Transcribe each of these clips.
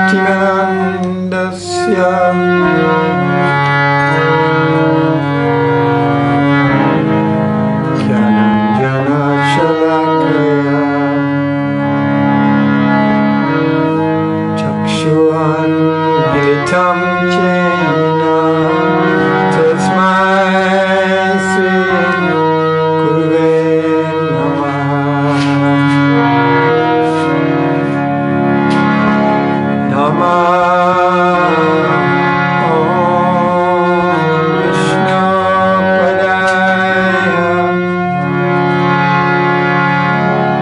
Bhaktivedantasya Jnananjana Shalakaya Chakshuvamilitam Jena Tasmai Sri Gurave Namaha.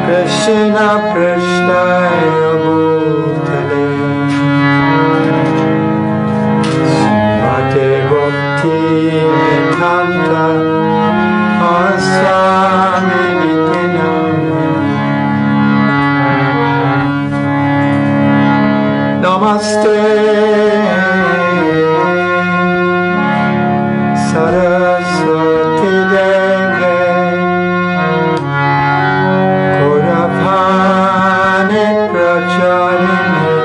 Krishna Prashnaya Bhutale Srimate Bhakti Vedanta Asami Namaste Saraswati Devi Gaurabhani Pracharini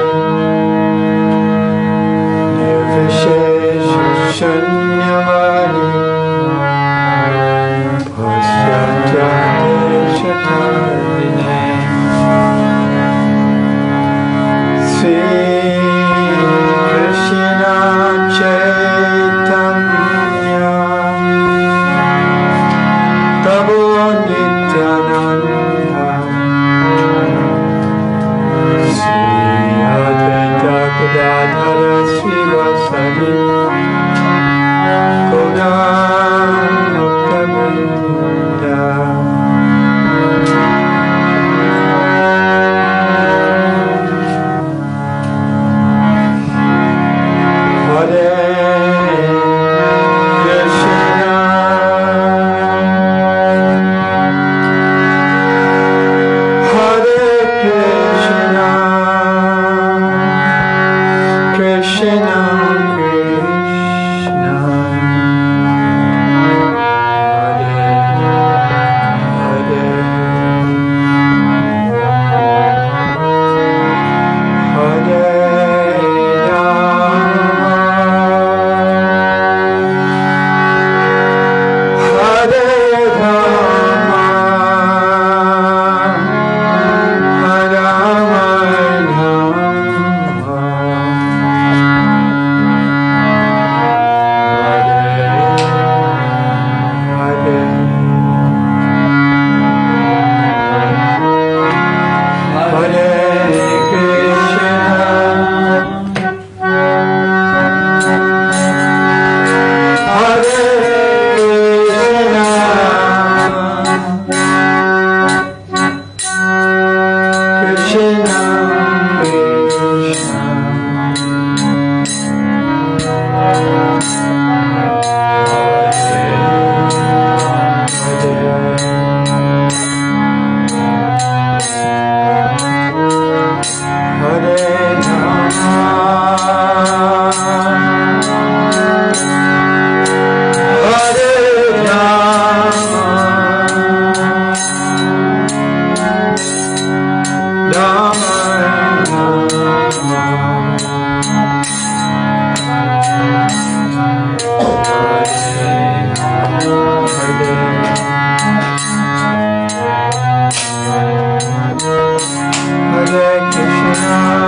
Nirvishesha Shanyavadi Pasyatya Shatarine Sri Krishna Caitanya Prabhu Nityananda Sri Advaita Gadadhara Srivasadi Gauranga Bhaktavrinda. Hare Krishna Hare Krishna Krishna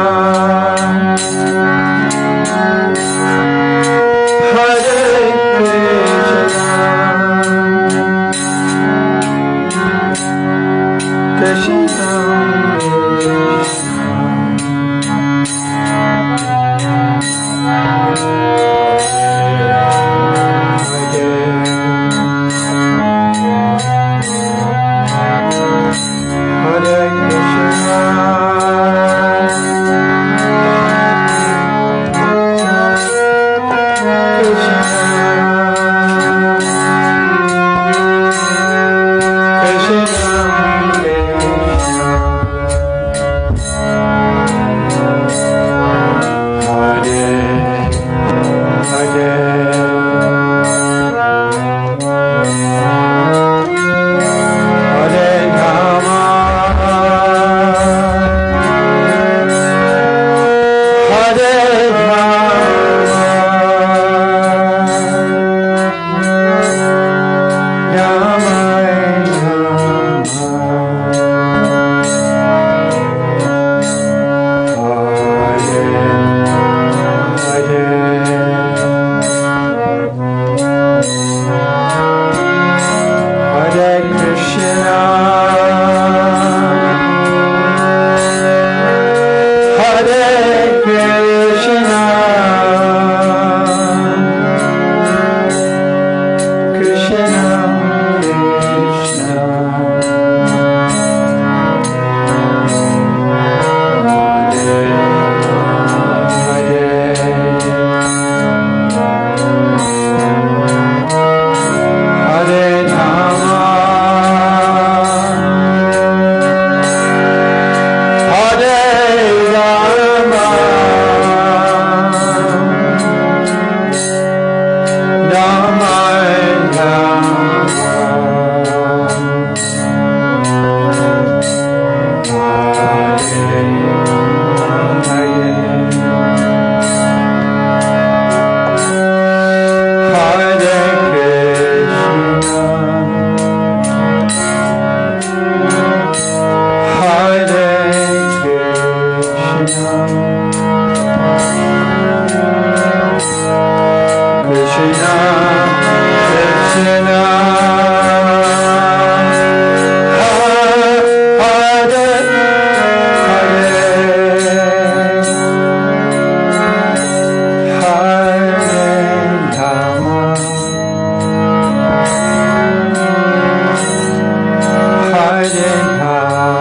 Krishna Hare Hare Hare Krishna Krishna, Krishna, Hare Hare, Hare Rama, Hare Rama,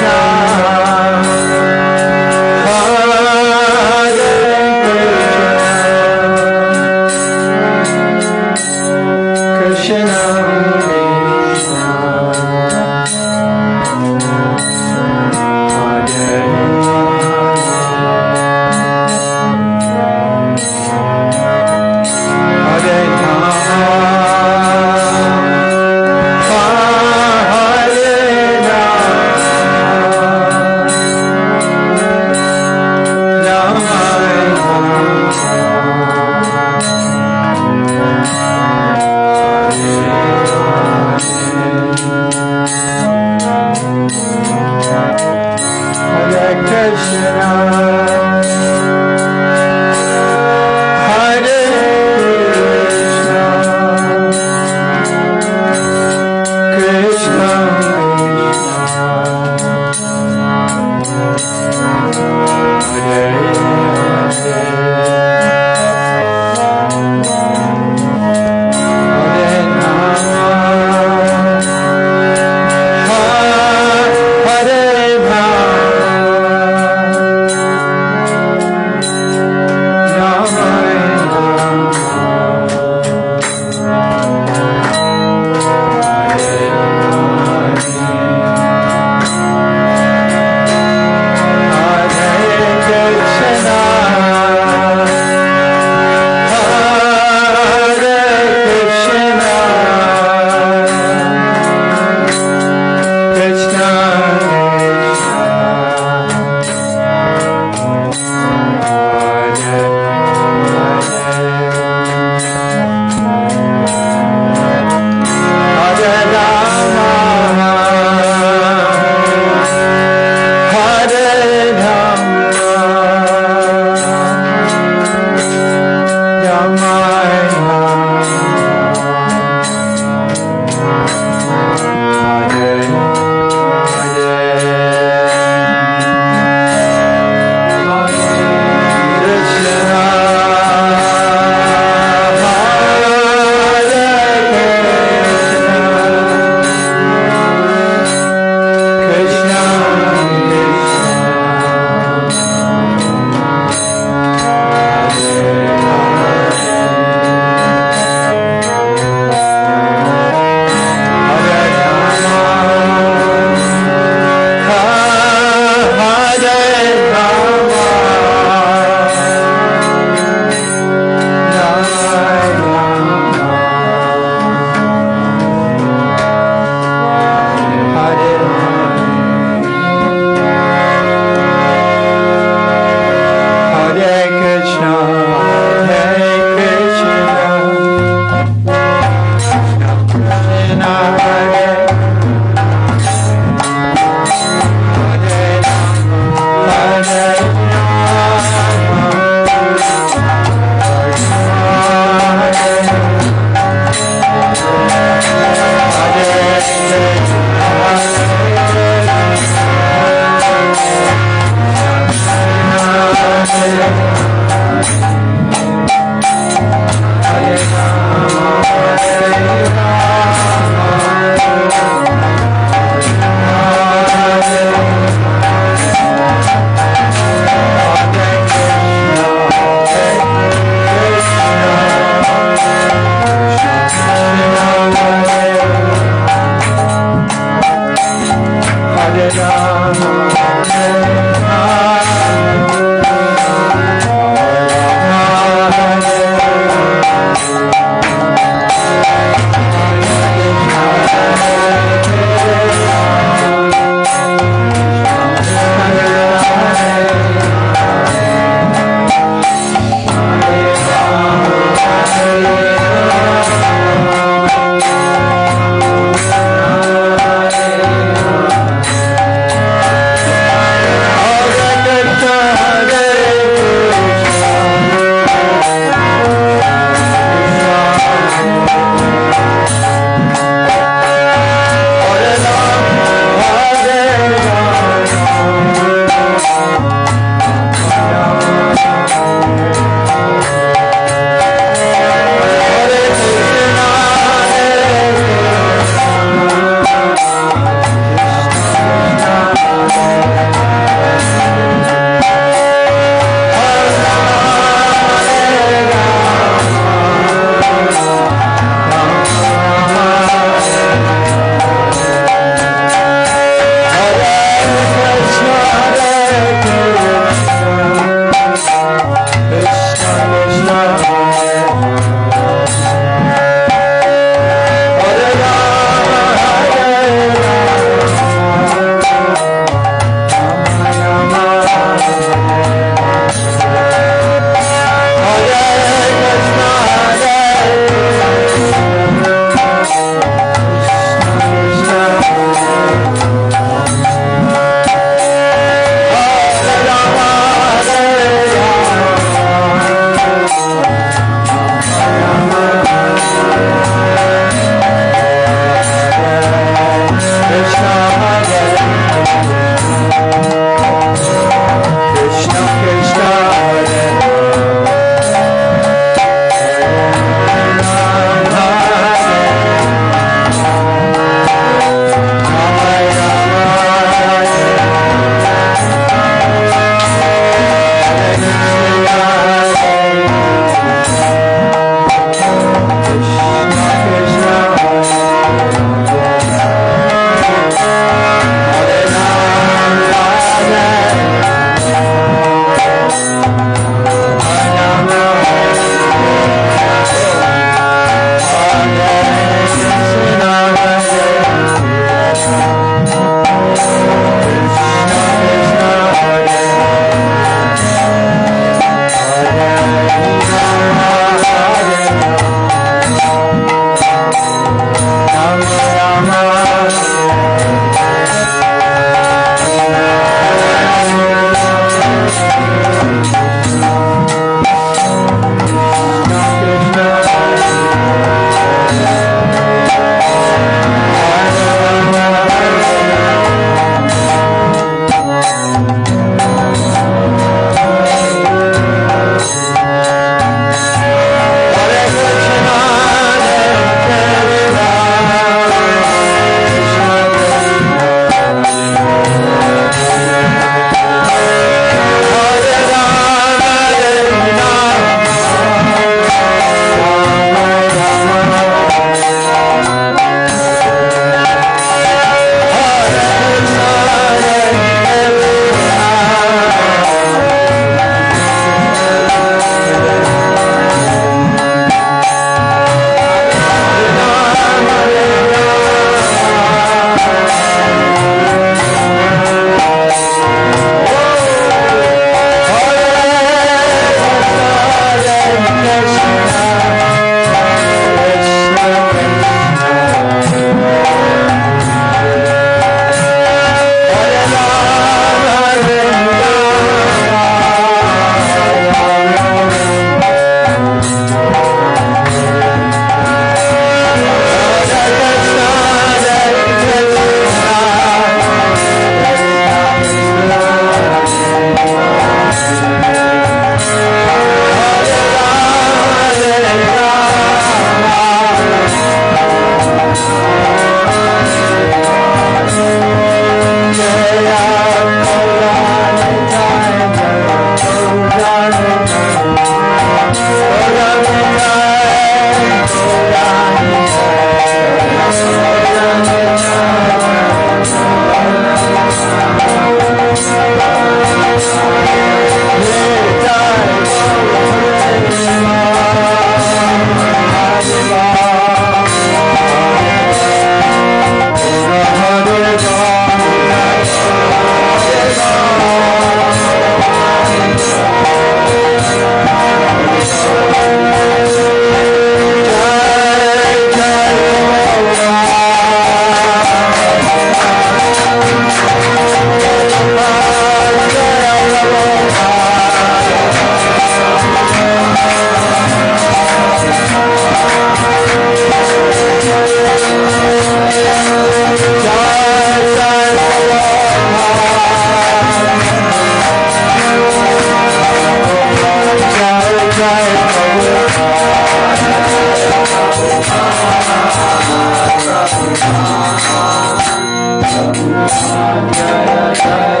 Jaya Jaya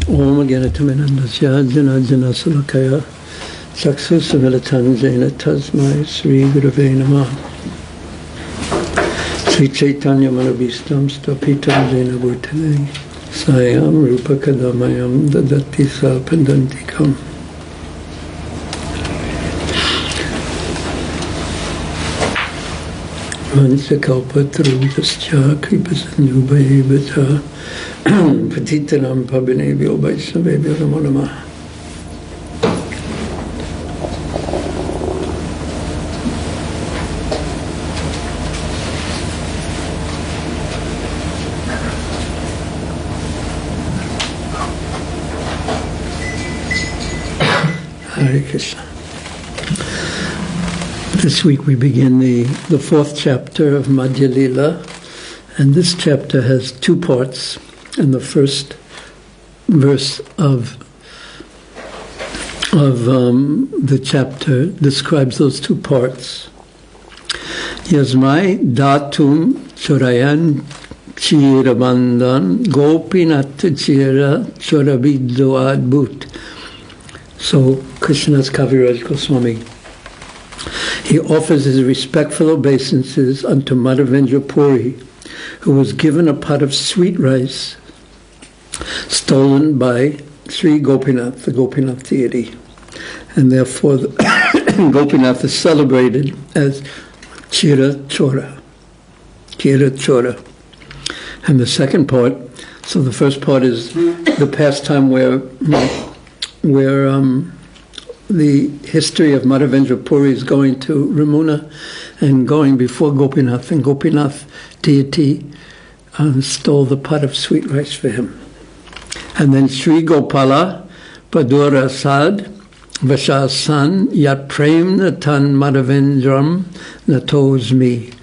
Om Ganataminandasya Jana Jana Sulakaya Saksu Samilatan Tasmai Sri Gurave Namah Sri Caitanya Manabhistam Stapitam Jena Bhutale Sayam Rupa Kadamayam Dadati Sa Pandantikam Vansakalpatarubhascha Kripasanubhayavata Patitanam Pabinebhyo Vaisnavebhyo Namo Namah. Hare Krishna. This week we begin the fourth chapter of Madhya Lila, and this chapter has two parts. And the first verse of the chapter describes those two parts. Yasmai datum chorayan chira bandhan gopinath chira choraviddo adbhut. So Krishna's Kaviraj Goswami, he offers his respectful obeisances unto Madhavendra Puri, who was given a pot of sweet rice stolen by Sri Gopinath, the Gopinath deity. And therefore the Gopinath is celebrated as Chira Chora. Chira Chora. And the second part, so the first part is the pastime where the history of Madhavendra Puri is going to Ramuna and going before Gopinath, and Gopinath deity stole the pot of sweet rice for him. And then Sri Gopala Padura Sad Vashasan Yat Prem Natan Madhavendram Natosmi.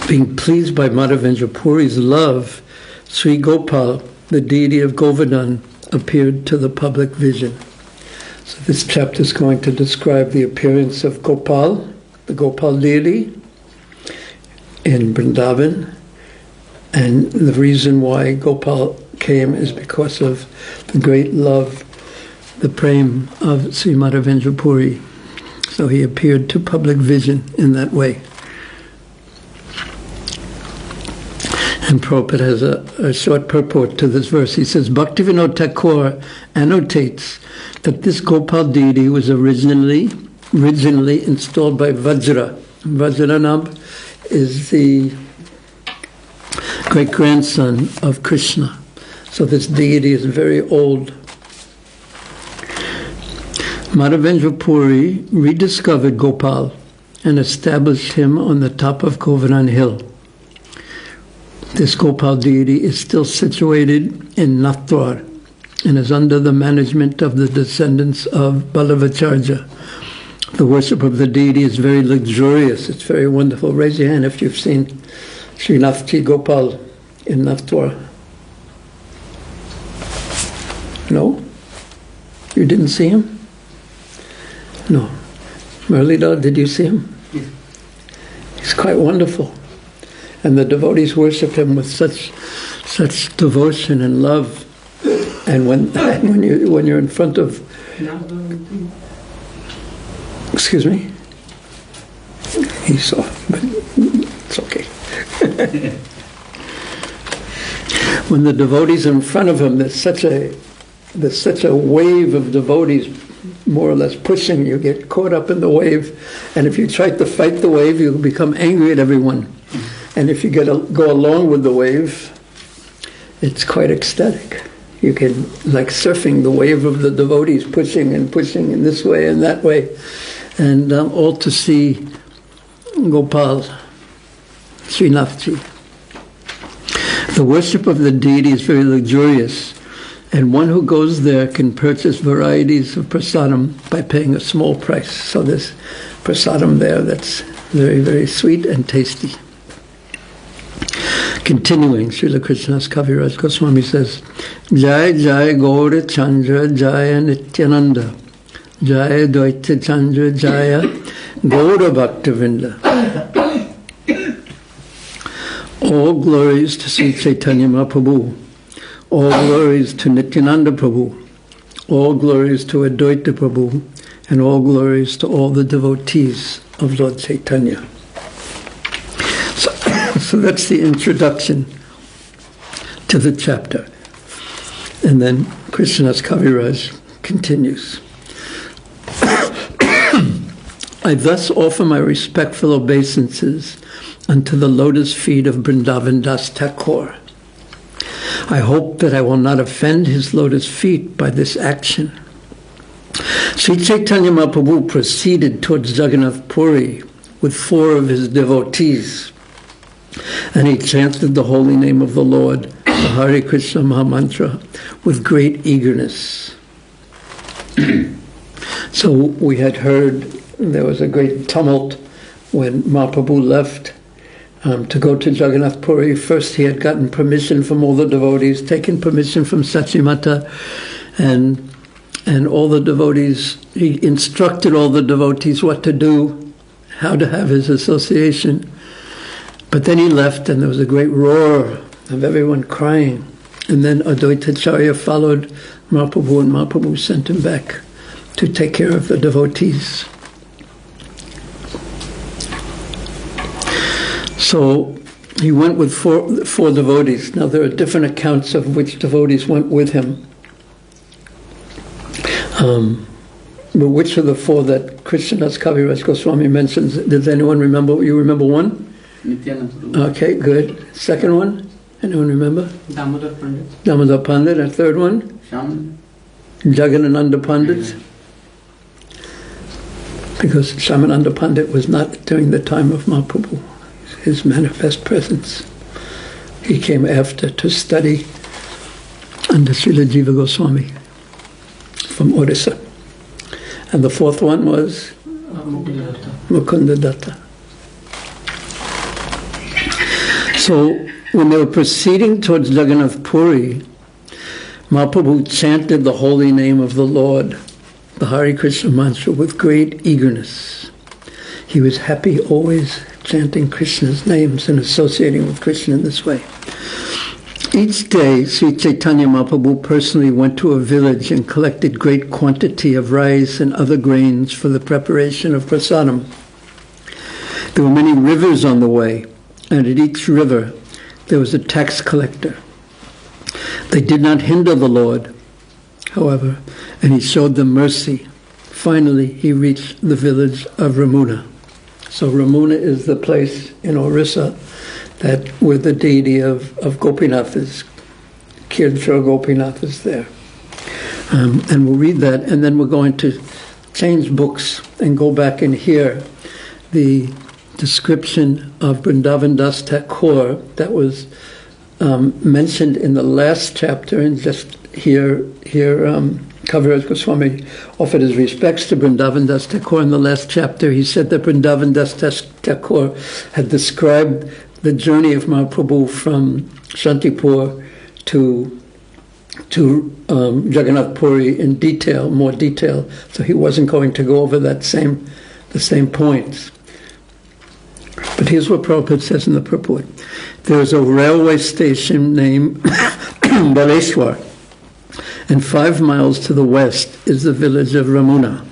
Being pleased by Madhavendra Puri's love, Sri Gopal, the deity of Govardhan, appeared to the public vision. So this chapter is going to describe the appearance of Gopal, the Gopal deity, in Vrindavan. And the reason why Gopal came is because of the great love, the prem of Sri Madhavendra Puri. So he appeared to public vision in that way. And Prabhupada has a short purport to this verse. He says, Bhaktivinoda Thakur annotates that this Gopal deity was originally installed by Vajra. Vajranab is the great-grandson of Krishna. So this deity is very old. Madhavendra Puri rediscovered Gopal and established him on the top of Govardhan Hill. This Gopal deity is still situated in Nathdwar and is under the management of the descendants of Ballavacharya. The worship of the deity is very luxurious. It's very wonderful. Raise your hand if you've seen Srinathji Gopal in Nathdwar. No? You didn't see him? No. Muralidhar, did you see him? Yeah. He's quite wonderful. And the devotees worship him with such devotion and love. And when you're in front of... Excuse me? He saw, but it's okay. When the devotees are in front of him, there's such a wave of devotees more or less pushing you, get caught up in the wave, and if you try to fight the wave, you'll become angry at everyone. And if you go along with the wave, it's quite ecstatic. You can, like surfing the wave of the devotees, pushing and pushing in this way and that way, and all to see Gopal, Srinathji. The worship of the deity is very luxurious, and one who goes there can purchase varieties of prasadam by paying a small price. So there's prasadam there that's very, very sweet and tasty. Continuing, Srila Krishnadas Kaviraj Goswami says, Jai Jai Gaura Chandra Jaya Nityananda Jaya Dvaita Chandra Jaya Gaura Bhaktavinda. All glories to Sri Caitanya Mahaprabhu. All glories to Nityananda Prabhu. All glories to Advaita Prabhu. And all glories to all the devotees of Lord Chaitanya. So that's the introduction to the chapter. And then Krishnadas Kaviraj continues. I thus offer my respectful obeisances unto the lotus feet of Vrindavan Das Thakur. I hope that I will not offend his lotus feet by this action. Sri Chaitanya Mahaprabhu proceeded towards Jagannath Puri with 4 of his devotees, and he chanted the holy name of the Lord, the Hare Krishna Mahamantra, with great eagerness. So we had heard there was a great tumult when Mahaprabhu left to go to Jagannath Puri. First he had gotten permission from all the devotees, taken permission from Sachimata, and all the devotees, he instructed all the devotees what to do, how to have his association. But then he left, and there was a great roar of everyone crying. And then Advaita Acharya followed Mahaprabhu, and Mahaprabhu sent him back to take care of the devotees. So he went with four devotees. Now there are different accounts of which devotees went with him. But which of the 4 that Krishnadas Kaviraj Goswami mentions? Does anyone remember? You remember one? Nityananda. Okay, good. Second one? Anyone remember? Damodar Pandit. Damodar Pandit. And third one? Sham. Jagannananda Pandit. Because Shamananda Pandit was not during the time of Mahaprabhu, his manifest presence. He came after to study under Srila Jiva Goswami from Odisha. And the 4th one was Mukunda Datta. So when they were proceeding towards Jagannath Puri, Mahaprabhu chanted the holy name of the Lord, the Hare Krishna mantra, with great eagerness. He was happy always chanting Krishna's names and associating with Krishna in this way. Each day, Sri Chaitanya Mahaprabhu personally went to a village and collected great quantity of rice and other grains for the preparation of prasadam. There were many rivers on the way, and at each river there was a tax collector. They did not hinder the Lord, however, and he showed them mercy. Finally, he reached the village of Ramuna. So Ramuna is the place in Orissa that where the deity of Gopinath is, Kirchhoff Gopinath is there. And we'll read that, and then we're going to change books and go back and hear the description of Vrindavan Das Thakur that was mentioned in the last chapter, and just here Kaviraj Goswami offered his respects to Vrindavan Das Thakur. In the last chapter, he said that Vrindavan Das Thakur had described the journey of Mahaprabhu from Shantipur to Jagannath Puri in detail, more detail. So he wasn't going to go over the same points. But here's what Prabhupada says in the purport. There is a railway station named Baleshwar, and 5 miles to the west is the village of Ramuna.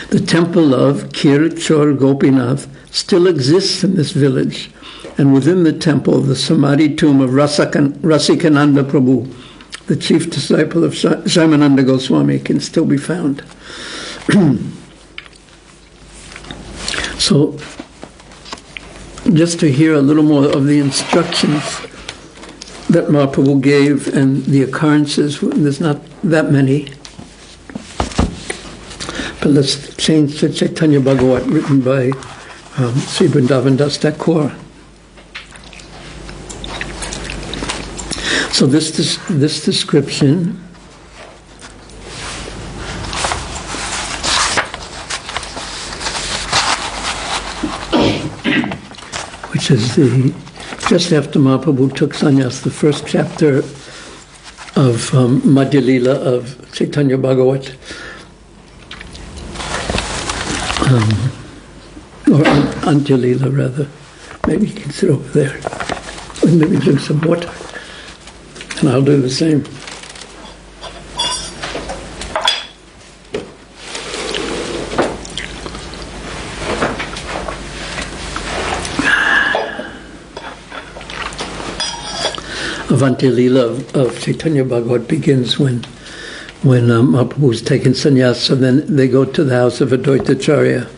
The temple of Kirchhoff Gopinath still exists in this village, and within the temple, the Samadhi tomb of Rasikananda Prabhu, the chief disciple of Shyamananda Goswami, can still be found. So, just to hear a little more of the instructions that Mahaprabhu gave and the occurrences. There's not that many. But let's change to Caitanya Bhagavat, written by Sri Vrindavan Das Thakur. So this description which is just after Mahaprabhu took sannyas, the first chapter of Madhya Lila of Caitanya Bhagavat, or Antya Lila rather. Maybe you can sit over there, or maybe drink some water, and I'll do the same. Antya Lila of Caitanya Bhagavat begins when Mahaprabhu is taking sannyas, and then they go to the house of Advaitacharya.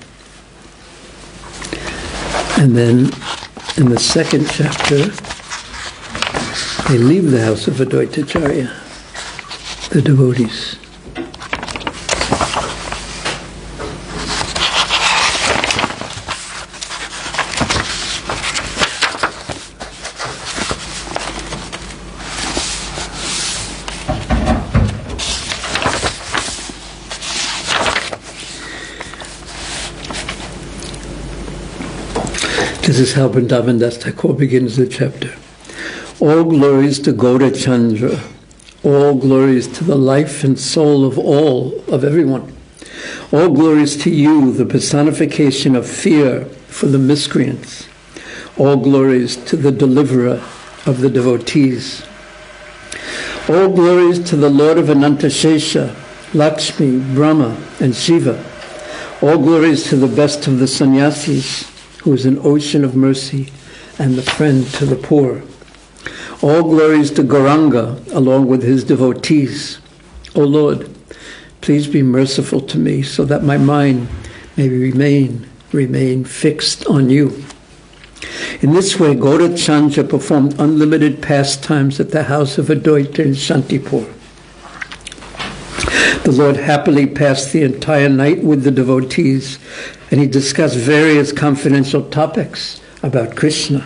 And then in the second chapter, they leave the house of Advaitacharya, the devotees. This is how Vrindavan Das Thakur begins the chapter. All glories to Gaura Chandra, all glories to the life and soul of everyone. All glories to you, the personification of fear for the miscreants. All glories to the deliverer of the devotees. All glories to the Lord of Anantashesha, Lakshmi, Brahma, and Shiva. All glories to the best of the sannyasis, who is an ocean of mercy and the friend to the poor. All glories to Gauranga, along with his devotees. O Lord, please be merciful to me so that my mind may remain fixed on you. In this way, Gaura Chandra performed unlimited pastimes at the house of Advaita in Shantipur. The Lord happily passed the entire night with the devotees, and he discussed various confidential topics about Krishna.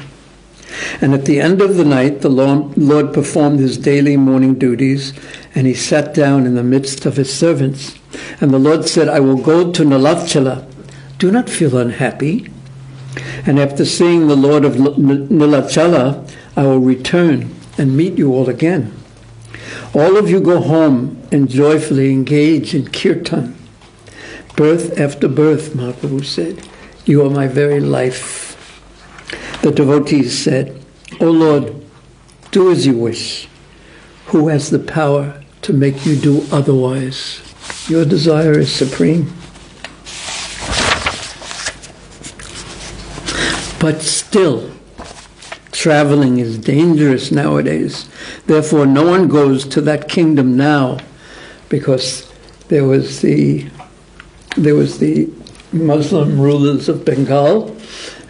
And at the end of the night, the Lord performed his daily morning duties, and he sat down in the midst of his servants. And the Lord said, I will go to Nilachala. Do not feel unhappy. And after seeing the Lord of Nilachala, I will return and meet you all again. All of you go home and joyfully engage in kirtan. Birth after birth, Mahaprabhu said, you are my very life. The devotees said, O Lord, do as you wish. Who has the power to make you do otherwise? Your desire is supreme. But still, traveling is dangerous nowadays. Therefore, no one goes to that kingdom now, because there was the Muslim rulers of Bengal,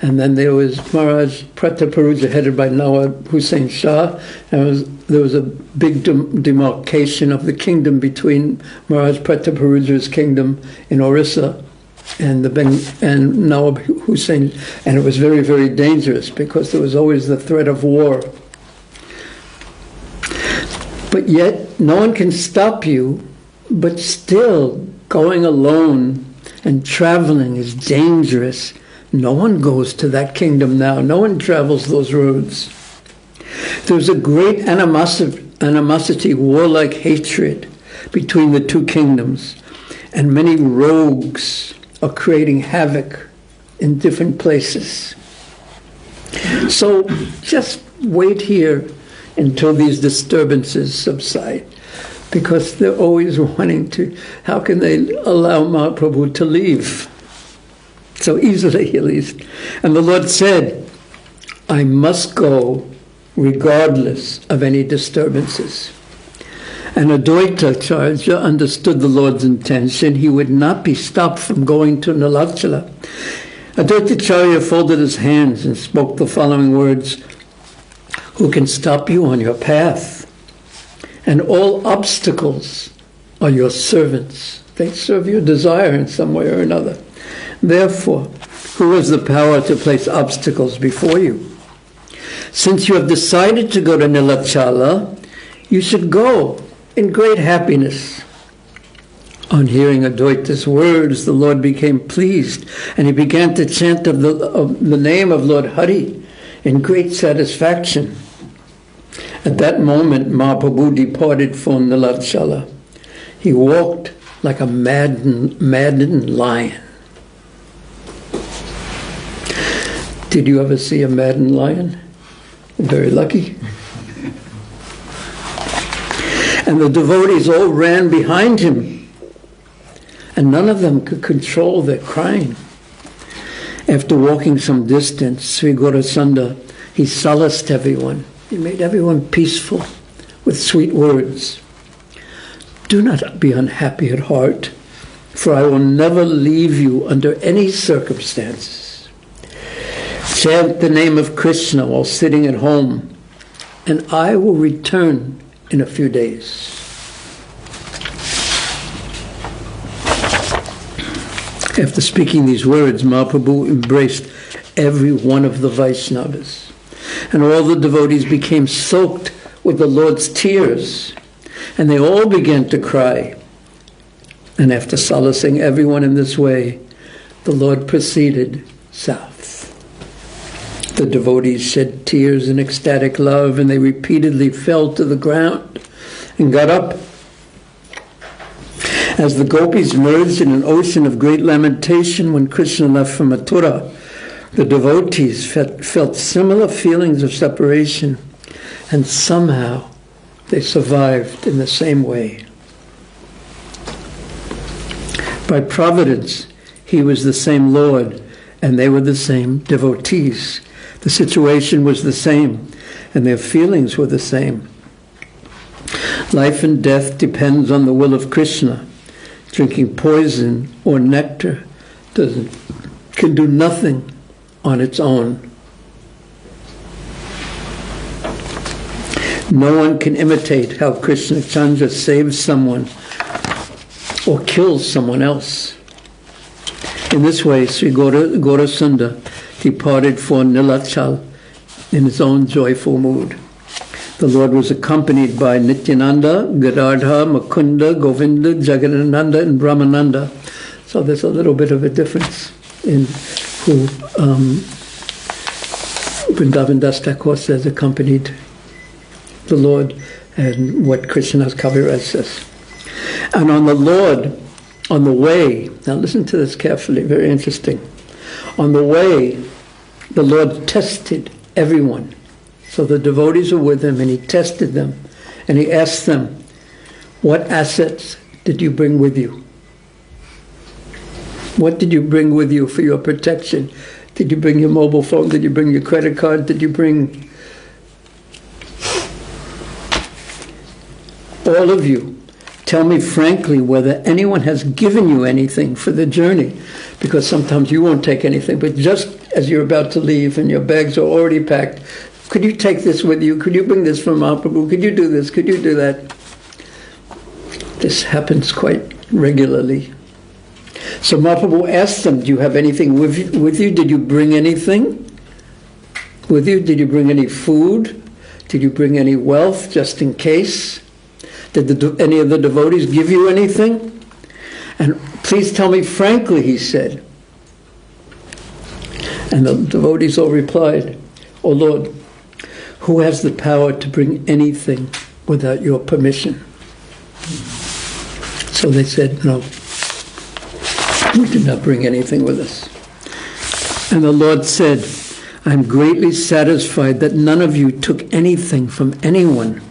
and then there was Maharaj Prataparuja headed by Nawab Hussain Shah, and there was a big demarcation of the kingdom between Maharaj Prataparuja's kingdom in Orissa and Nawab Hussain, and it was very, very dangerous because there was always the threat of war. But yet, no one can stop you, but still going alone and traveling is dangerous. No one goes to that kingdom now. No one travels those roads. There's a great animosity, warlike hatred between the two kingdoms, and many rogues are creating havoc in different places. So just wait here until these disturbances subside, because they're always wanting to, how can they allow Mahaprabhu to leave so easily, at least? And the Lord said, I must go regardless of any disturbances. And Advaitacharya understood the Lord's intention. He would not be stopped from going to Nilachala. Advaitacharya folded his hands and spoke the following words, who can stop you on your path. And all obstacles are your servants. They serve your desire in some way or another. Therefore, who has the power to place obstacles before you? Since you have decided to go to Nilachala, you should go in great happiness. On hearing Advaita's words, the Lord became pleased, and he began to chant of the name of Lord Hari in great satisfaction. At that moment, Mahaprabhu departed from Nilachala. He walked like a maddened lion. Did you ever see a maddened lion? Very lucky. And the devotees all ran behind him, and none of them could control their crying. After walking some distance, Sri Gaurasunda, he solaced everyone. He made everyone peaceful with sweet words. Do not be unhappy at heart, for I will never leave you under any circumstances. Chant the name of Krishna while sitting at home, and I will return in a few days. After speaking these words, Mahaprabhu embraced every one of the Vaishnavas, and all the devotees became soaked with the Lord's tears, and they all began to cry. And after solacing everyone in this way, the Lord proceeded south. The devotees shed tears in ecstatic love, and they repeatedly fell to the ground and got up. As the gopis merged in an ocean of great lamentation when Krishna left for Mathura, the devotees felt similar feelings of separation, and somehow they survived in the same way. By providence, he was the same Lord, and they were the same devotees. The situation was the same, and their feelings were the same. Life and death depends on the will of Krishna. Drinking poison or nectar can do nothing on its own. No one can imitate how Krishna Chandra saves someone or kills someone else. In this way, Sri Gaurasunda departed for Nilachal in his own joyful mood. The Lord was accompanied by Nityananda, Gadadhar, Mukunda, Govinda, Jagadananda, and Brahmananda. So there's a little bit of a difference in who Vrindavan Das Thakur says accompanied the Lord and what Krishnadas Kaviraj says. And on the way, now listen to this carefully, very interesting. On the way, the Lord tested everyone. So the devotees were with him, and he tested them, and he asked them, what assets did you bring with you? What did you bring with you for your protection? Did you bring your mobile phone? Did you bring your credit card? Did you bring... All of you, tell me frankly whether anyone has given you anything for the journey, because sometimes you won't take anything, but just as you're about to leave and your bags are already packed, could you take this with you? Could you bring this from Mahaprabhu? Could you do this? Could you do that? This happens quite regularly. So Mahaprabhu asked them, do you have anything with you? Did you bring anything with you? Did you bring any food? Did you bring any wealth just in case? Did any of the devotees give you anything? And please tell me frankly, he said. And the devotees all replied, O Lord, who has the power to bring anything without your permission? So they said, no, we did not bring anything with us. And the Lord said, I am greatly satisfied that none of you took anything from anyone.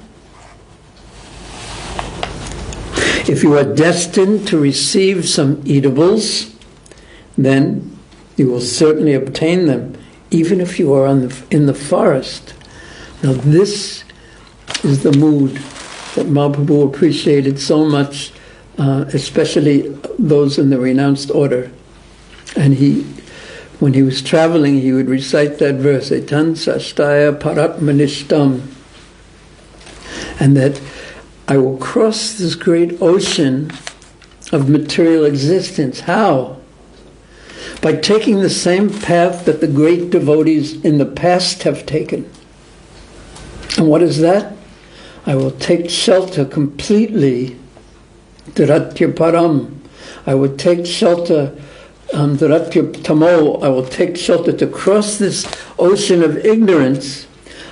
If you are destined to receive some eatables, then you will certainly obtain them, even if you are in the forest. Now this is the mood that Mahaprabhu appreciated so much, especially those in the renounced order. And when he was traveling, he would recite that verse, Etan Sashtaya Paratmanishtam, and that I will cross this great ocean of material existence. How? By taking the same path that the great devotees in the past have taken. And what is that? I will take shelter completely, Dhiratya Param. I will take shelter, Dhiratya Tamo. I will take shelter to cross this ocean of ignorance.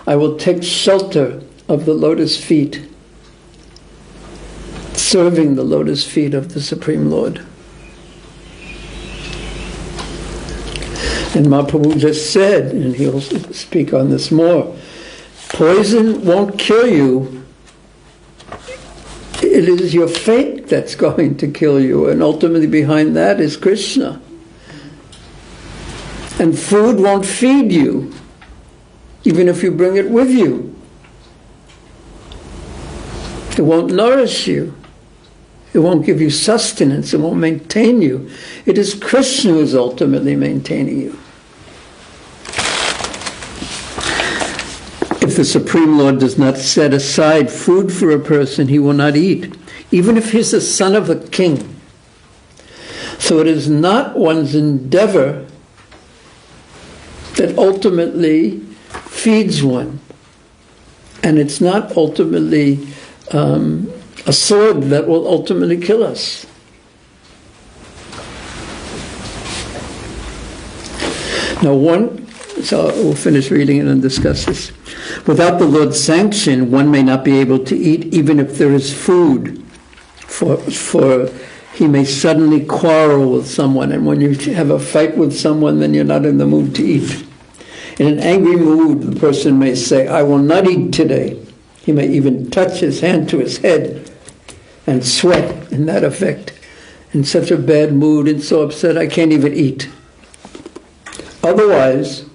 I will take shelter of the lotus feet, serving the lotus feet of the Supreme Lord. And Mahaprabhu just said, and he'll speak on this more, poison won't kill you. It is your fate that's going to kill you, and ultimately behind that is Krishna. And food won't feed you, even if you bring it with you. It won't nourish you. It won't give you sustenance. It won't maintain you. It is Krishna who is ultimately maintaining you. If the Supreme Lord does not set aside food for a person, he will not eat, even if he's the son of a king. So it is not one's endeavor that ultimately feeds one. And it's not ultimately a sword that will ultimately kill us. Now so we'll finish reading it and discuss this. Without the Lord's sanction, one may not be able to eat even if there is food, for he may suddenly quarrel with someone, and when you have a fight with someone, then you're not in the mood to eat. In an angry mood, the person may say, I will not eat today. He may even touch his hand to his head and sweat in that effect, in such a bad mood and so upset I can't even eat. Otherwise,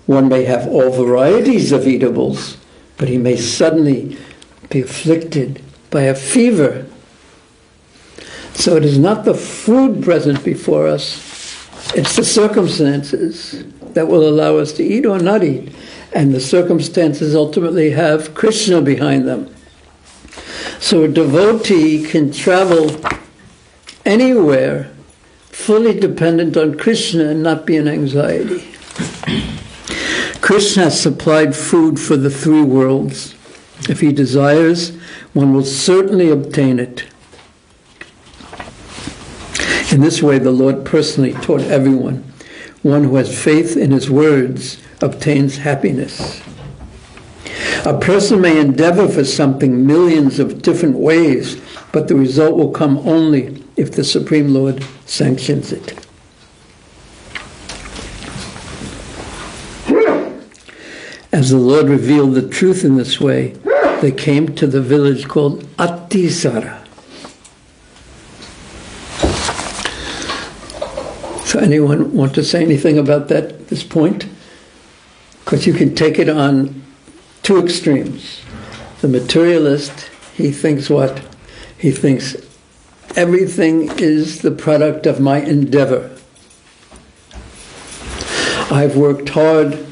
one may have all varieties of eatables, but he may suddenly be afflicted by a fever. So it is not the food present before us, it's the circumstances that will allow us to eat or not eat. And the circumstances ultimately have Krishna behind them. So a devotee can travel anywhere fully dependent on Krishna and not be in anxiety. Krishna has supplied food for the three worlds. If he desires, one will certainly obtain it. In this way, the Lord personally taught everyone. One who has faith in his words obtains happiness. A person may endeavor for something millions of different ways, but the result will come only if the Supreme Lord sanctions it. As the Lord revealed the truth in this way, they came to the village called Atisara. So anyone want to say anything about that at this point? Because you can take it on two extremes. The materialist, he thinks what? He thinks everything is the product of my endeavor. I've worked hard,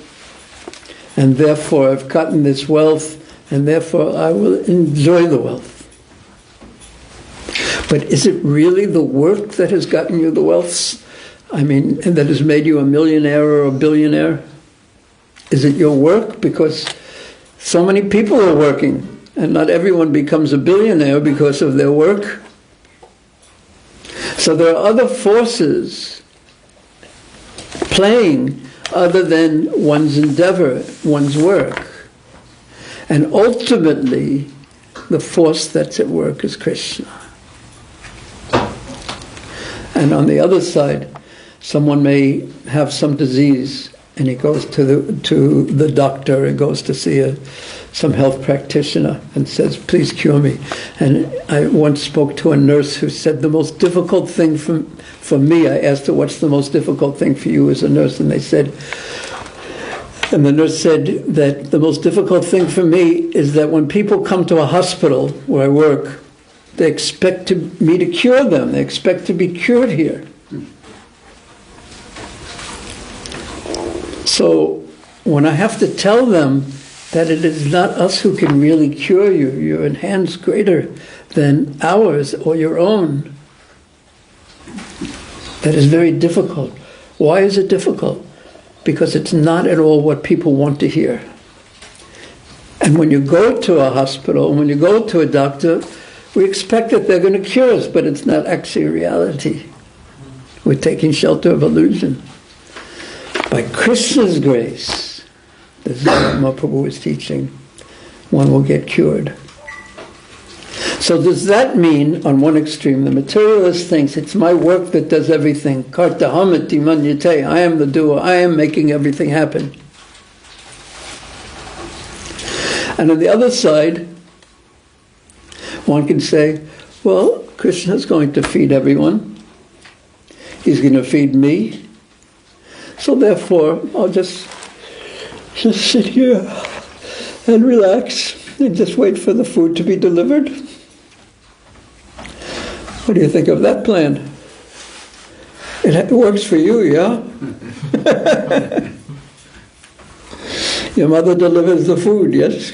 and therefore I've gotten this wealth, and therefore I will enjoy the wealth. But is it really the work that has gotten you the wealth? I mean, and that has made you a millionaire or a billionaire? Is it your work? Because so many people are working, and not everyone becomes a billionaire because of their work. So there are other forces playing other than one's endeavor, one's work. And ultimately, the force that's at work is Krishna. And on the other side, someone may have some disease, and he goes to the doctor, and goes to see some health practitioner, and says, please cure me. And I once spoke to a nurse who said, the most difficult thing for me, I asked her, what's the most difficult thing for you as a nurse? And the nurse said that the most difficult thing for me is that when people come to a hospital where I work, they expect me to cure them. They expect to be cured here. So when I have to tell them that it is not us who can really cure you, you're in hands greater than ours or your own, that is very difficult. Why is it difficult? Because it's not at all what people want to hear. And when you go to a hospital, when you go to a doctor, we expect that they're going to cure us, but it's not actually a reality. We're taking shelter of illusion. By Krishna's grace, this is what Mahaprabhu was teaching, one will get cured. So does that mean, on one extreme, the materialist thinks it's my work that does everything. Kartahamati manyate, I am the doer, I am making everything happen. And on the other side, one can say, well, Krishna's going to feed everyone. He's going to feed me. So therefore, I'll just sit here and relax and just wait for the food to be delivered. What do you think of that plan? It works for you, yeah? Your mother delivers the food, yes?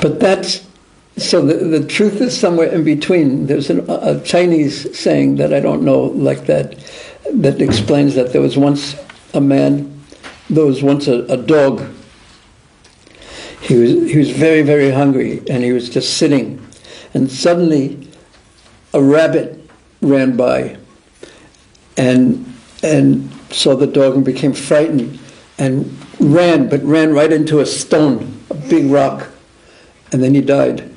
But that's, so the truth is somewhere in between. There's a Chinese saying that I don't know like that explains that there was once a man, there was once a dog. He was very, very hungry, and he was just sitting. And suddenly a rabbit ran by and saw the dog and became frightened and ran right into a stone, a big rock. And then he died.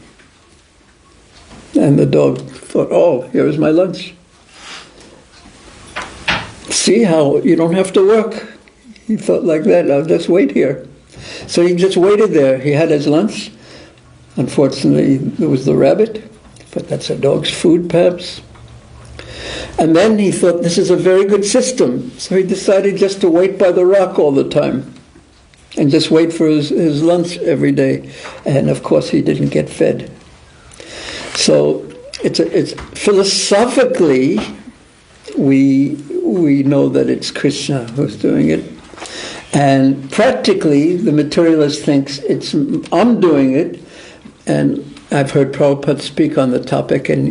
And the dog thought, oh, here's my lunch. See how you don't have to work. He thought like that, I'll just wait here. So he just waited there. He had his lunch. Unfortunately, there was the rabbit, but that's a dog's food, perhaps. And then he thought, this is a very good system. So he decided just to wait by the rock all the time and just wait for his lunch every day. And of course, he didn't get fed. So it's philosophically, we know that it's Krishna who's doing it. And practically, the materialist thinks I'm doing it. And I've heard Prabhupada speak on the topic, and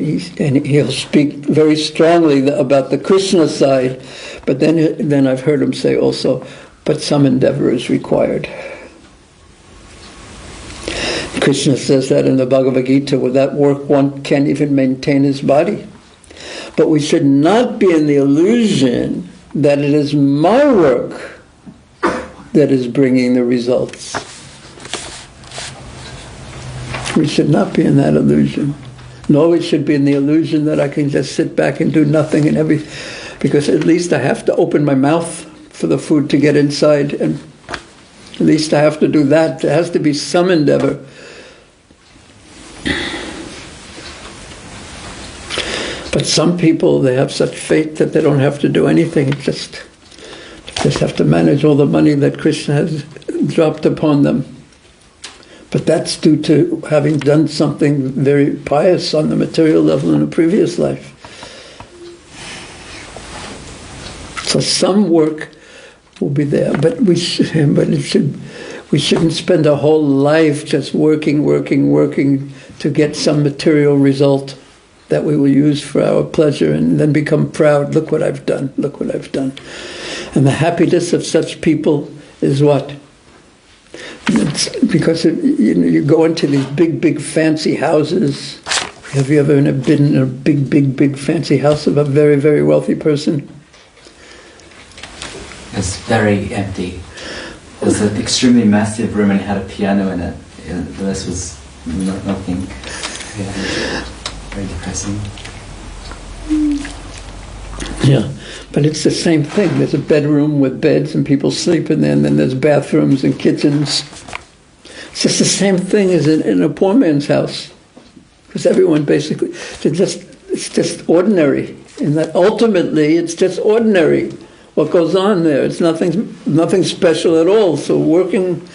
he'll speak very strongly about the Krishna side. But then I've heard him say also, but some endeavor is required. Krishna says that in the Bhagavad Gita, without work one can't even maintain his body. But we should not be in the illusion that it is my work that is bringing the results. We should not be in that illusion. Nor we should be in the illusion that I can just sit back and do nothing and because at least I have to open my mouth for the food to get inside, and at least I have to do that. There has to be some endeavor. But some people, they have such faith that they don't have to do anything. Just have to manage all the money that Krishna has dropped upon them. But that's due to having done something very pious on the material level in a previous life. So some work will be there, but we shouldn't spend our whole life just working to get some material result that we will use for our pleasure and then become proud. Look what I've done. Look what I've done. And the happiness of such people is what? It's because you go into these big fancy houses. Have you ever been in a big fancy house of a very, very wealthy person? It's very empty. It was an extremely massive room and it had a piano in it. The rest was nothing. Yeah, very depressing. Yeah, but it's the same thing. There's a bedroom with beds and people sleep in there, and then there's bathrooms and kitchens. It's just the same thing as in a poor man's house. Because everyone basically, it's just ordinary. And that ultimately, it's just ordinary. What goes on there, it's nothing special at all. So working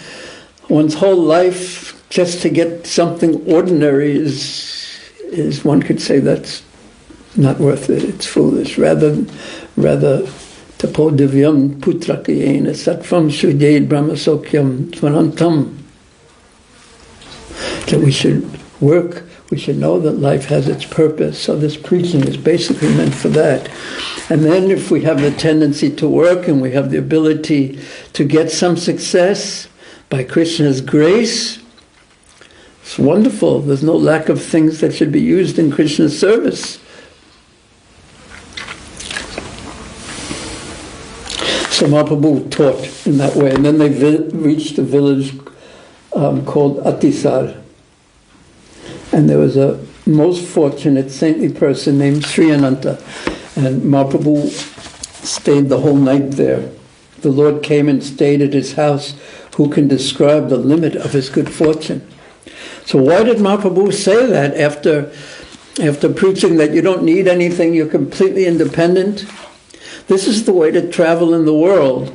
one's whole life just to get something ordinary is one could say that's not worth it. It's foolish. Rather, tapo divyam putrakayena sattvam shuddhed brahmasokyam svanantam. That we should work, we should know that life has its purpose. So this preaching is basically meant for that. And then if we have the tendency to work and we have the ability to get some success by Krishna's grace, it's wonderful. There's no lack of things that should be used in Krishna's service. So Mahaprabhu taught in that way. And then they reached a village called Atisar. And there was a most fortunate saintly person named Sri Ananta. And Mahaprabhu stayed the whole night there. The Lord came and stayed at his house. Who can describe the limit of his good fortune? So why did Mahaprabhu say that after preaching that you don't need anything, you're completely independent? This is the way to travel in the world.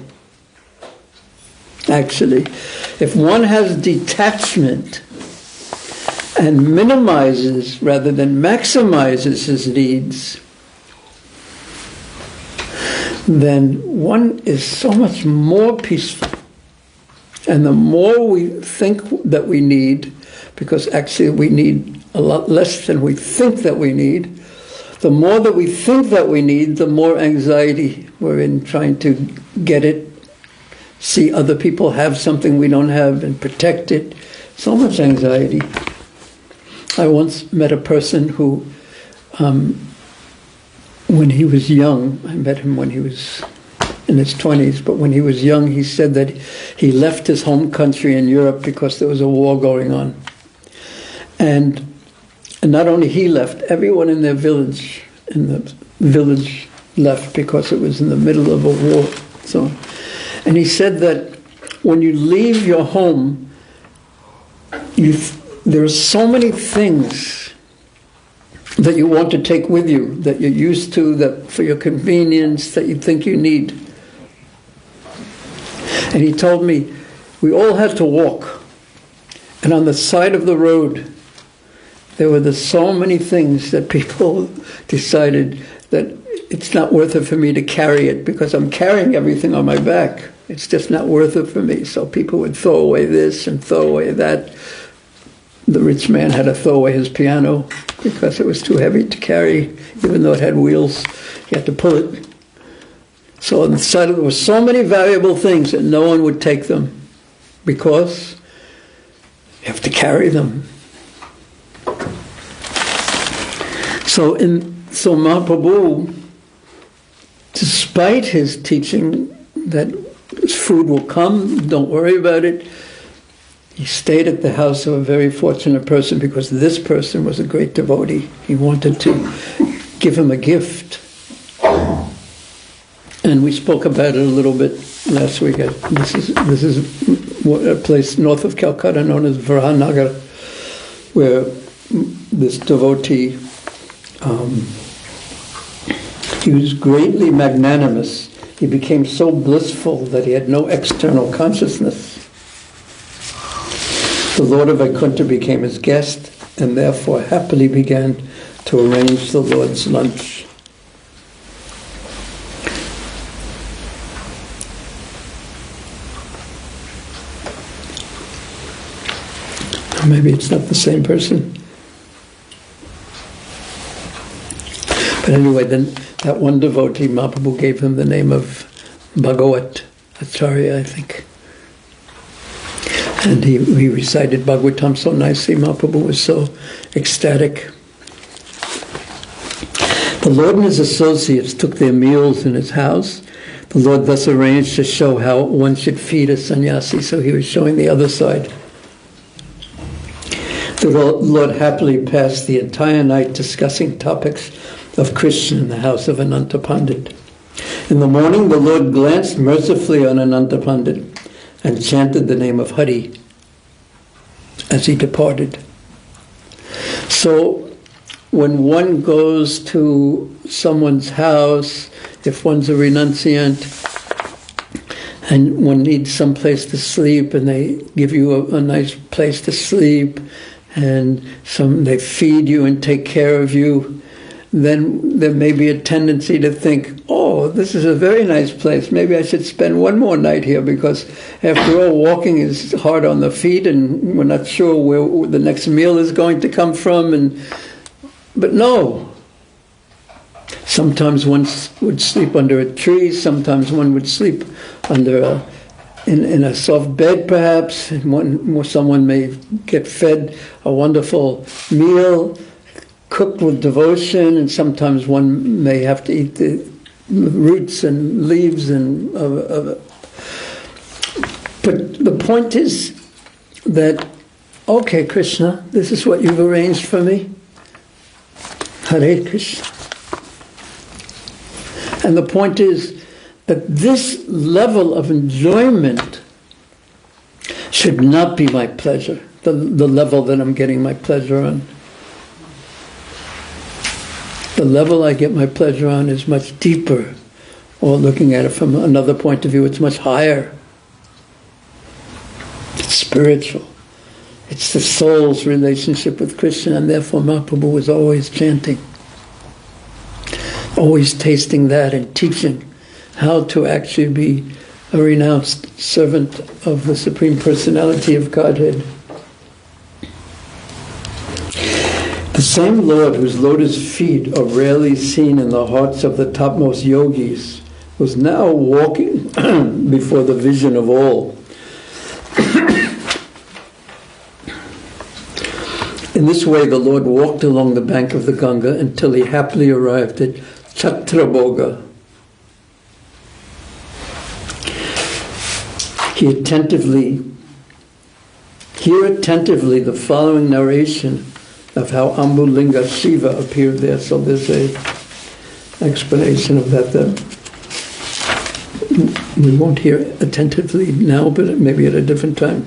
Actually, if one has detachment and minimizes rather than maximizes his needs, then one is so much more peaceful. And the more we think that we need, because actually we need a lot less than we think that we need, the more that we think that we need, the more anxiety we're in trying to get it, see other people have something we don't have and protect it. So much anxiety. I once met a person who, when he was young, I met him when he was in his 20s, but when he was young, he said that he left his home country in Europe because there was a war going on. And not only he left, everyone in the village left because it was in the middle of a war. So, and he said that when you leave your home, there are so many things that you want to take with you, that you're used to, that for your convenience, that you think you need. And he told me, we all had to walk. And on the side of the road, there were so many things that people decided that it's not worth it for me to carry it because I'm carrying everything on my back. It's just not worth it for me. So people would throw away this and throw away that. The rich man had to throw away his piano because it was too heavy to carry, even though it had wheels. He had to pull it. So on the side of there were so many valuable things that no one would take them because you have to carry them. So Mahaprabhu, despite his teaching that food will come, don't worry about it, he stayed at the house of a very fortunate person because this person was a great devotee. He wanted to give him a gift. And we spoke about it a little bit last week. This is a place north of Calcutta known as Varahanagar, where this devotee, he was greatly magnanimous. He became so blissful that he had no external consciousness. The Lord of Vaikuntha became his guest and therefore happily began to arrange the Lord's lunch. Or maybe it's not the same person. But anyway, then that one devotee, Mahaprabhu gave him the name of Bhagavat Acharya, I think. And he recited Bhagavatam so nicely. Mahaprabhu was so ecstatic. The Lord and his associates took their meals in his house. The Lord thus arranged to show how one should feed a sannyasi, so he was showing the other side. The Lord happily passed the entire night discussing topics of Krishna in the house of Ananta Pandit. In the morning, the Lord glanced mercifully on Ananta Pandit and chanted the name of Hari as he departed. So when one goes to someone's house, if one's a renunciant, and one needs some place to sleep, and they give you a nice place to sleep, and they feed you and take care of you, then there may be a tendency to think, oh, this is a very nice place. Maybe I should spend one more night here, because after all, walking is hard on the feet and we're not sure where the next meal is going to come from. But no. Sometimes one would sleep under a tree, sometimes one would sleep under in a soft bed perhaps, and someone may get fed a wonderful meal, cooked with devotion, and sometimes one may have to eat the roots and leaves. But the point is that, okay, Krishna, this is what you've arranged for me. Hare Krishna. And the point is that this level of enjoyment should not be my pleasure, the level that I'm getting my pleasure on. The level I get my pleasure on is much deeper, or looking at it from another point of view, it's much higher. It's spiritual. It's the soul's relationship with Krishna, and therefore Mahaprabhu was always chanting, always tasting that and teaching how to actually be a renounced servant of the Supreme Personality of Godhead. The same Lord whose lotus feet are rarely seen in the hearts of the topmost yogis was now walking before the vision of all. In this way, the Lord walked along the bank of the Ganga until he happily arrived at Chhatrabhoga. Hear attentively the following narration of how Ambulinga Shiva appeared there. So there's an explanation of that we won't hear attentively now, but maybe at a different time.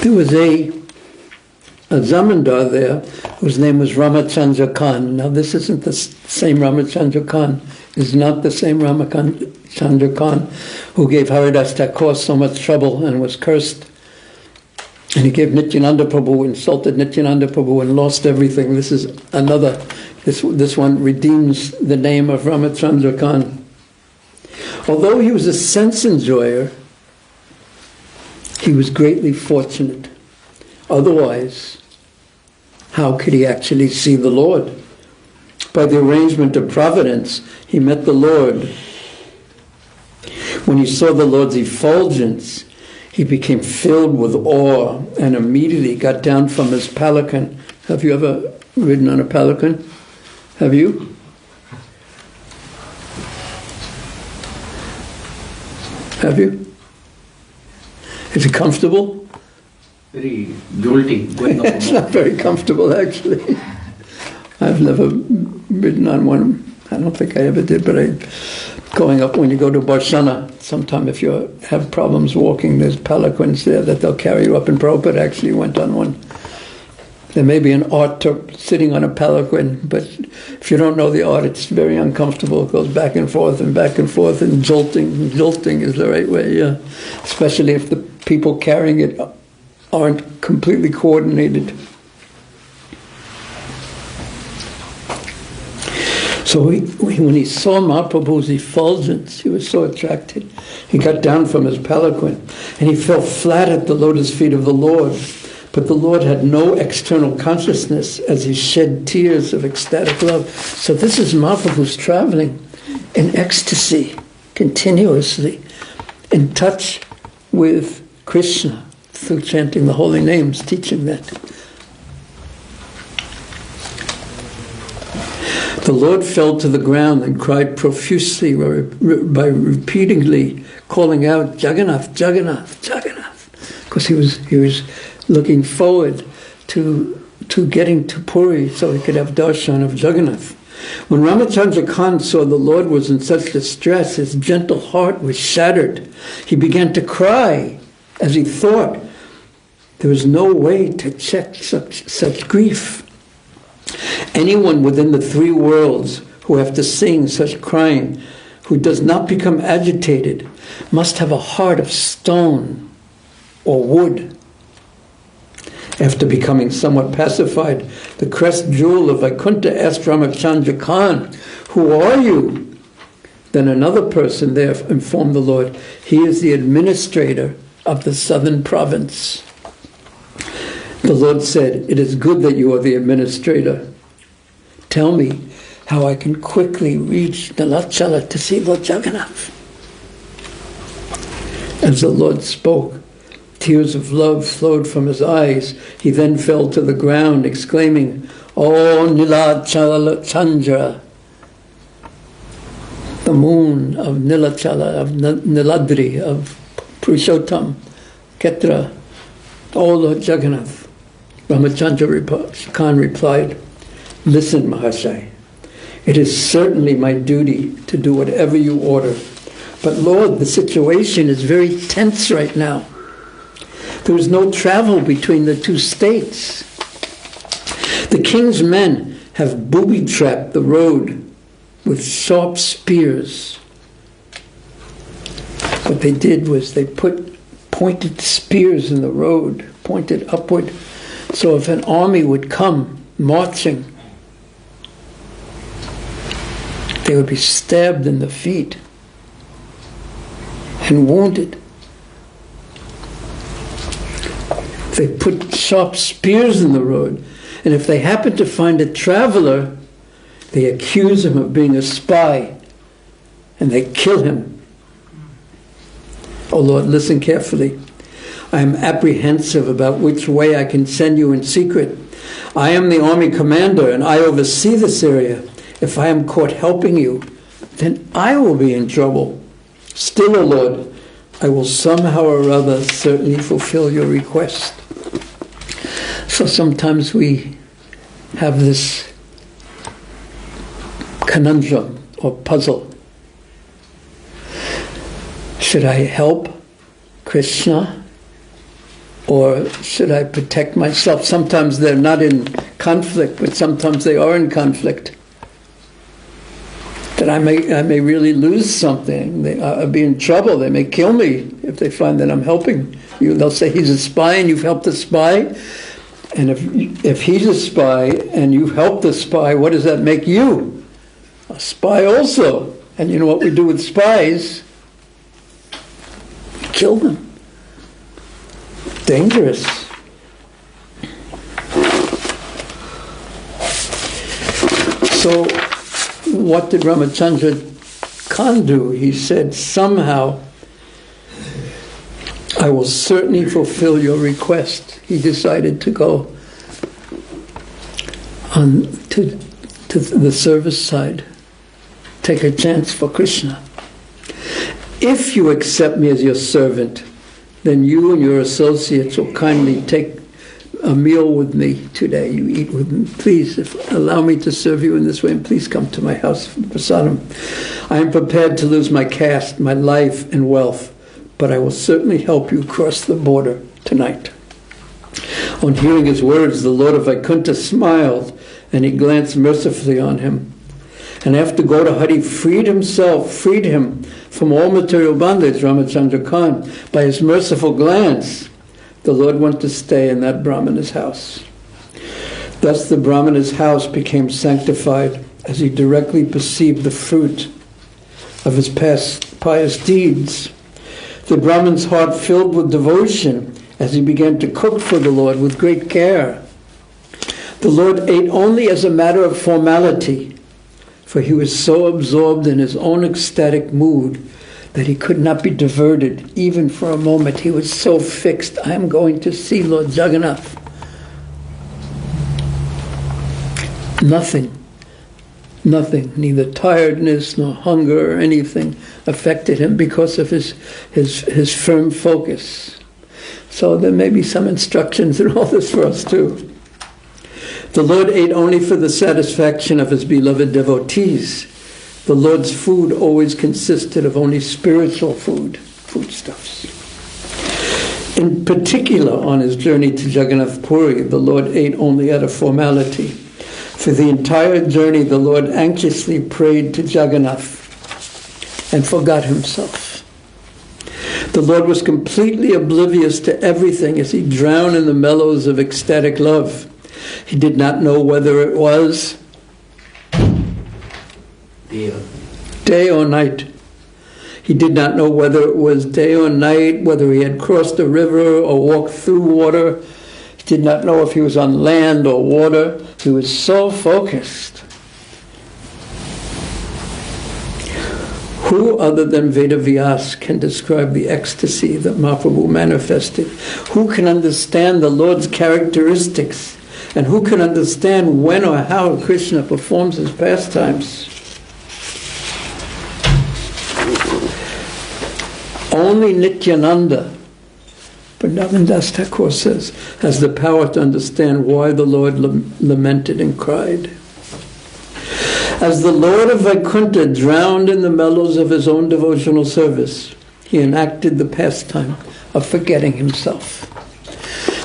There was a zamindar there whose name was Ramachandra Khan. Now this isn't the same Ramachandra Khan, is not the same Ramachandra Khan who gave Haridas Thakur so much trouble and was cursed. And he gave Nityananda Prabhu, insulted Nityananda Prabhu and lost everything. This is another, this one redeems the name of Ramachandra Khan. Although he was a sense enjoyer, he was greatly fortunate. Otherwise, how could he actually see the Lord? By the arrangement of providence, he met the Lord. When he saw the Lord's effulgence, he became filled with awe and immediately got down from his palanquin. Have you ever ridden on a palanquin? Have you? Have you? Is it comfortable? Very jolting. Going up and It's down. not very comfortable, actually. I've never ridden on one. I don't think I ever did, but going up when you go to Barshana, sometime if you have problems walking, there's palanquins there that they'll carry you up, and Prabhupada actually went on one. There may be an art to sitting on a palanquin, but if you don't know the art, it's very uncomfortable. It goes back and forth, and jolting. Jolting is the right way, yeah. Especially if the people carrying it aren't completely coordinated. So when he saw Mahaprabhu's effulgence, he was so attracted. He got down from his palanquin, and he fell flat at the lotus feet of the Lord. But the Lord had no external consciousness as he shed tears of ecstatic love. So this is Mahaprabhu's traveling in ecstasy, continuously, in touch with Krishna, through chanting the holy names, teaching that. The Lord fell to the ground and cried profusely by repeatedly calling out, Jagannath, Jagannath, Jagannath, because he was looking forward to getting to Puri so he could have darshan of Jagannath. When Ramachandra Khan saw the Lord was in such distress, his gentle heart was shattered. He began to cry as he thought There is no way to check such grief. Anyone within the three worlds who have to sing such crying, who does not become agitated, must have a heart of stone or wood. After becoming somewhat pacified, the crest jewel of Vaikuntha asked Ramachandra Khan, "Who are you?" Then another person there informed the Lord, "He is the administrator of the southern province." The Lord said, "It is good that you are the administrator. Tell me how I can quickly reach Nilachala to see Lord Jagannath." As the Lord spoke, tears of love flowed from his eyes. He then fell to the ground, exclaiming, "O Nilachala Chandra, the moon of Nilachala, of Niladri, of Purushottam, Ketra, O Lord Jagannath." Ramachandra Khan replied, "Listen, Mahashai, it is certainly my duty to do whatever you order. But Lord, the situation is very tense right now. There is no travel between the two states. The king's men have booby-trapped the road with sharp spears. What they did was they put pointed spears in the road, pointed upward, so if an army would come marching, they would be stabbed in the feet and wounded. They put sharp spears in the road, and if they happen to find a traveler, they accuse him of being a spy, and they kill him. Oh Lord, listen carefully. I am apprehensive about which way I can send you in secret. I am the army commander, and I oversee this area. If I am caught helping you, then I will be in trouble. Still, O Lord, I will somehow or other certainly fulfill your request." So sometimes we have this conundrum or puzzle. Should I help Krishna, or should I protect myself? Sometimes they're not in conflict, but sometimes they are in conflict. That I may really lose something. I'll be in trouble. They may kill me if they find that I'm helping you. They'll say he's a spy and you've helped the spy. And if he's a spy and you've helped the spy, what does that make you? A spy also. And you know what we do with spies? Kill them. Dangerous. So what did Ramachandra Khan do? He said, "Somehow I will certainly fulfill your request." He decided to go on to the service side, take a chance for Krishna. "If you accept me as your servant, then you and your associates will kindly take a meal with me today. You eat with me. Please, allow me to serve you in this way, and please come to my house for prasadam. I am prepared to lose my caste, my life, and wealth, but I will certainly help you cross the border tonight." On hearing his words, the Lord of Vaikuntha smiled, and he glanced mercifully on him. And after Gaurahari freed him from all material bondage, Ramachandra Khan, by his merciful glance, the Lord went to stay in that Brahmana's house. Thus the Brahmana's house became sanctified as he directly perceived the fruit of his past pious deeds. The Brahman's heart filled with devotion as he began to cook for the Lord with great care. The Lord ate only as a matter of formality, for he was so absorbed in his own ecstatic mood that he could not be diverted even for a moment. He was so fixed, "I am going to see Lord Jagannath." Nothing, neither tiredness nor hunger or anything affected him because of his firm focus. So there may be some instructions in all this for us too. The Lord ate only for the satisfaction of his beloved devotees. The Lord's food always consisted of only spiritual foodstuffs. In particular, on his journey to Jagannath Puri, the Lord ate only out of formality. For the entire journey, the Lord anxiously prayed to Jagannath and forgot himself. The Lord was completely oblivious to everything as he drowned in the mellows of ecstatic love. He did not know whether it was day or night. He did not know whether it was day or night, whether he had crossed a river or walked through water. He did not know if he was on land or water. He was so focused. Who other than Vedavyas can describe the ecstasy that Mahaprabhu manifested? Who can understand the Lord's characteristics? And who can understand when or how Krishna performs his pastimes? Only Nityananda, Vrindavan Das Thakur says, has the power to understand why the Lord lamented and cried. As the Lord of Vaikuntha drowned in the mellows of his own devotional service, he enacted the pastime of forgetting himself.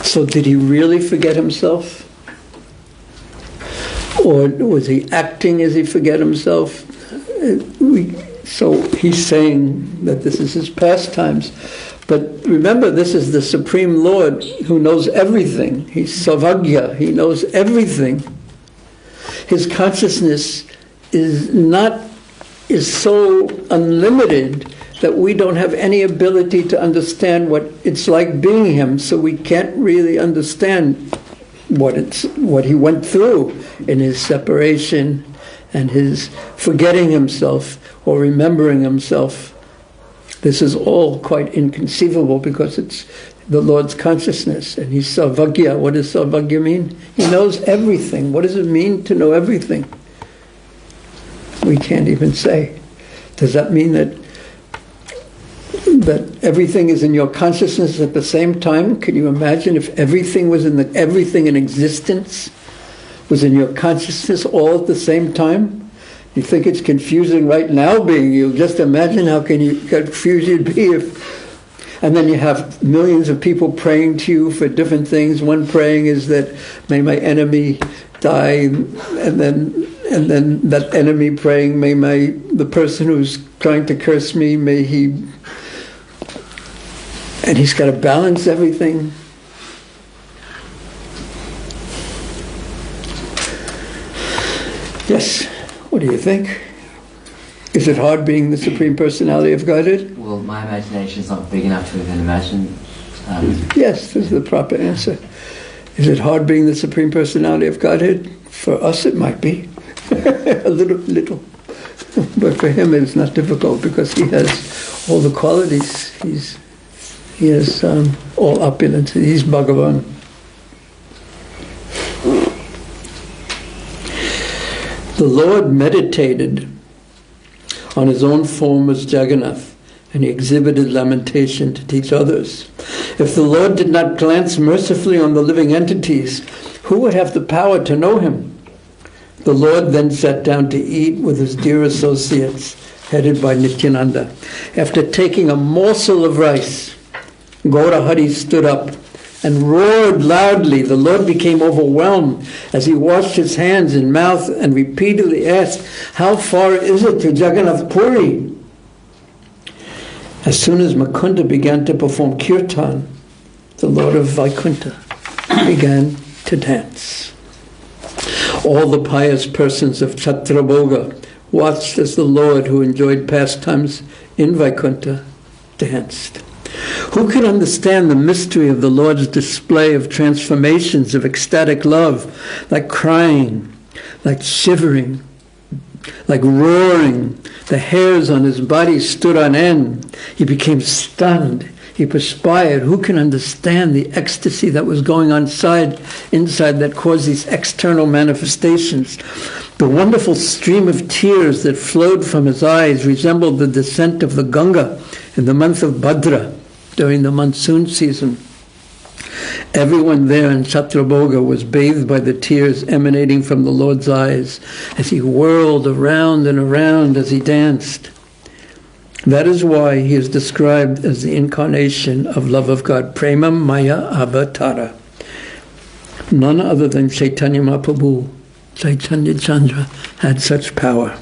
So did he really forget himself? Or was he acting as he forget himself? So he's saying that this is his pastimes. But remember, this is the Supreme Lord who knows everything. He's Sarvagya. He knows everything. His consciousness is so unlimited that we don't have any ability to understand what it's like being him. So we can't really understand what he went through in his separation and his forgetting himself or remembering himself. This is all quite inconceivable because it's the Lord's consciousness, and he's Sarvagya. What does Sarvagya mean? He knows everything. What does it mean to know everything? We can't even say. Does that mean that everything is in your consciousness at the same time? Can you imagine if everything was everything in existence was in your consciousness all at the same time? You think it's confusing right now being you. Just imagine how confused you'd be if... And then you have millions of people praying to you for different things. One praying is that, may my enemy die, and then that enemy praying, may the person who's trying to curse me, may he... And he's got to balance everything. Yes. What do you think? Is it hard being the Supreme Personality of Godhead? Well, my imagination is not big enough to even imagine. Yes, this is the proper answer. Is it hard being the Supreme Personality of Godhead? For us it might be. a little. But for him it's not difficult because he has all the qualities. He has all opulence. He's Bhagavan. The Lord meditated on his own form as Jagannath, and he exhibited lamentation to teach others. If the Lord did not glance mercifully on the living entities, who would have the power to know him? The Lord then sat down to eat with his dear associates, headed by Nityananda. After taking a morsel of rice, Gaurahari stood up and roared loudly. The Lord became overwhelmed as he washed his hands and mouth and repeatedly asked, "How far is it to Jagannath Puri?" As soon as Mukunda began to perform kirtan, the Lord of Vaikuntha began to dance. All the pious persons of Chhatrabhoga watched as the Lord, who enjoyed pastimes in Vaikuntha, danced. Who can understand the mystery of the Lord's display of transformations of ecstatic love, like crying, like shivering, like roaring? The hairs on his body stood on end. He became stunned. He perspired. Who can understand the ecstasy that was going on inside that caused these external manifestations? The wonderful stream of tears that flowed from his eyes resembled the descent of the Ganga in the month of Bhadra during the monsoon season. Everyone there in Chhatrabhoga was bathed by the tears emanating from the Lord's eyes as he whirled around and around as he danced. That is why he is described as the incarnation of love of God, Prema Maya Avatara. None other than Caitanya Mahaprabhu, Caitanya Chandra, had such power.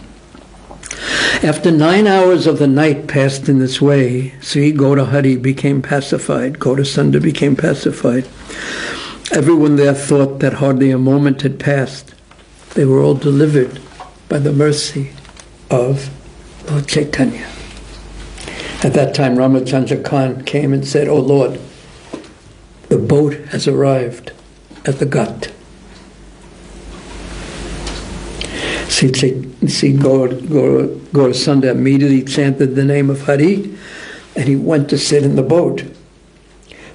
After 9 hours of the night passed in this way, Sri Gaurahari became pacified. Gaurasunda became pacified. Everyone there thought that hardly a moment had passed. They were all delivered by the mercy of Lord Chaitanya. At that time, Ramachandra Khan came and said, "Oh Lord, the boat has arrived at the Ghat." See, Gaurasunda immediately chanted the name of Hari, and he went to sit in the boat.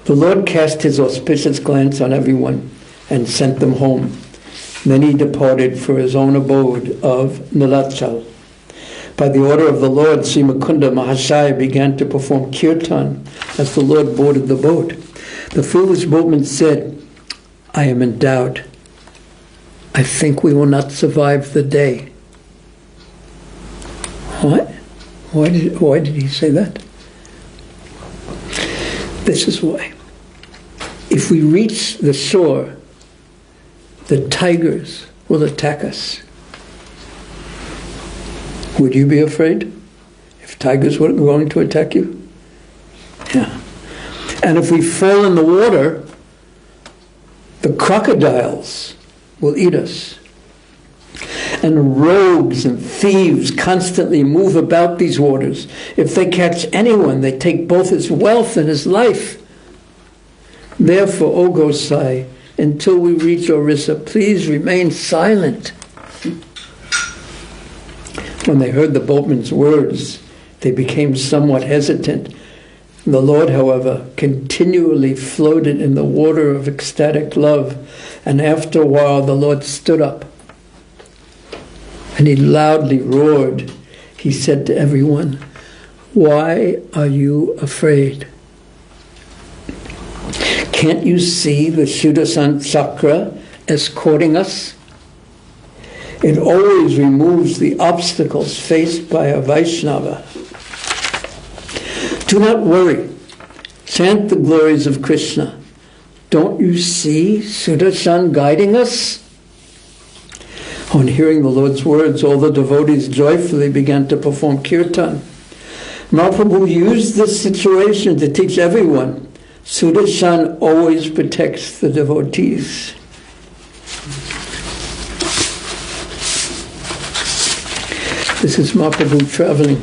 The Lord cast his auspicious glance on everyone and sent them home. Then he departed for his own abode of Nilachal. By the order of the Lord, Sri Mukunda Mahashaya began to perform kirtan as the Lord boarded the boat. The foolish boatman said, "I am in doubt. I think we will not survive the day." What? Why did he say that? This is why. If we reach the shore, the tigers will attack us. Would you be afraid if tigers were going to attack you? Yeah. And if we fall in the water, the crocodiles will eat us. And rogues and thieves constantly move about these waters. If they catch anyone, they take both his wealth and his life. Therefore, O Gosai, until we reach Orissa, please remain silent. When they heard the boatman's words, they became somewhat hesitant. The Lord, however, continually floated in the water of ecstatic love, and after a while the Lord stood up and he loudly roared. He said to everyone, "Why are you afraid? Can't you see the Sudarshan Chakra escorting us? It always removes the obstacles faced by a Vaishnava. Do not worry. Chant the glories of Krishna. Don't you see Sudarshan guiding us?" On hearing the Lord's words, all the devotees joyfully began to perform kirtan. Mahaprabhu used this situation to teach everyone, Sudarshan always protects the devotees. This is Mahaprabhu traveling.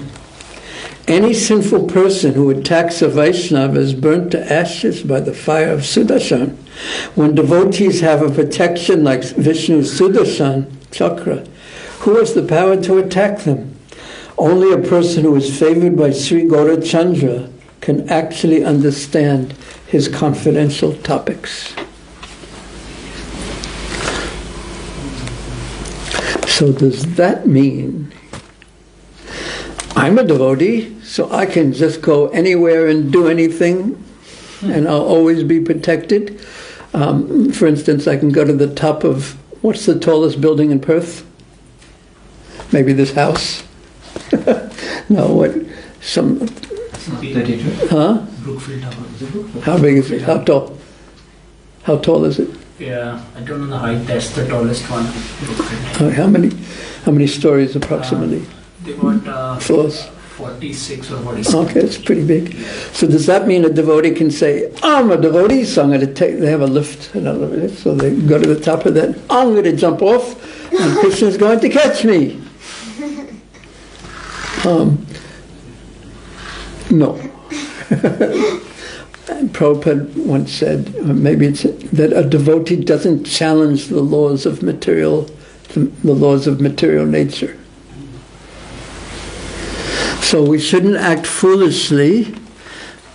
Any sinful person who attacks a Vaishnava is burnt to ashes by the fire of Sudarshan. When devotees have a protection like Vishnu's Sudarshan Chakra, who has the power to attack them? Only a person who is favored by Sri Gaurachandra can actually understand his confidential topics. So does that mean I'm a devotee, so I can just go anywhere and do anything, and I'll always be protected? For instance, I can go to the top of, what's the tallest building in Perth? Maybe this house? No, what? Some... Huh? Brookfield Tower. Is it Brookfield? How big is it? How tall? How tall is it? Yeah, I don't know the height. That's the tallest one. Brookfield. How many stories approximately? They got Floors? 46 or 47. Okay, it's pretty big. So does that mean a devotee can say, I'm a devotee, so I'm going to take, they have a lift, an elevator, so they go to the top of that, I'm going to jump off, and Krishna's going to catch me. No. Prabhupada once said, or maybe it's that a devotee doesn't challenge the laws of material nature. So we shouldn't act foolishly,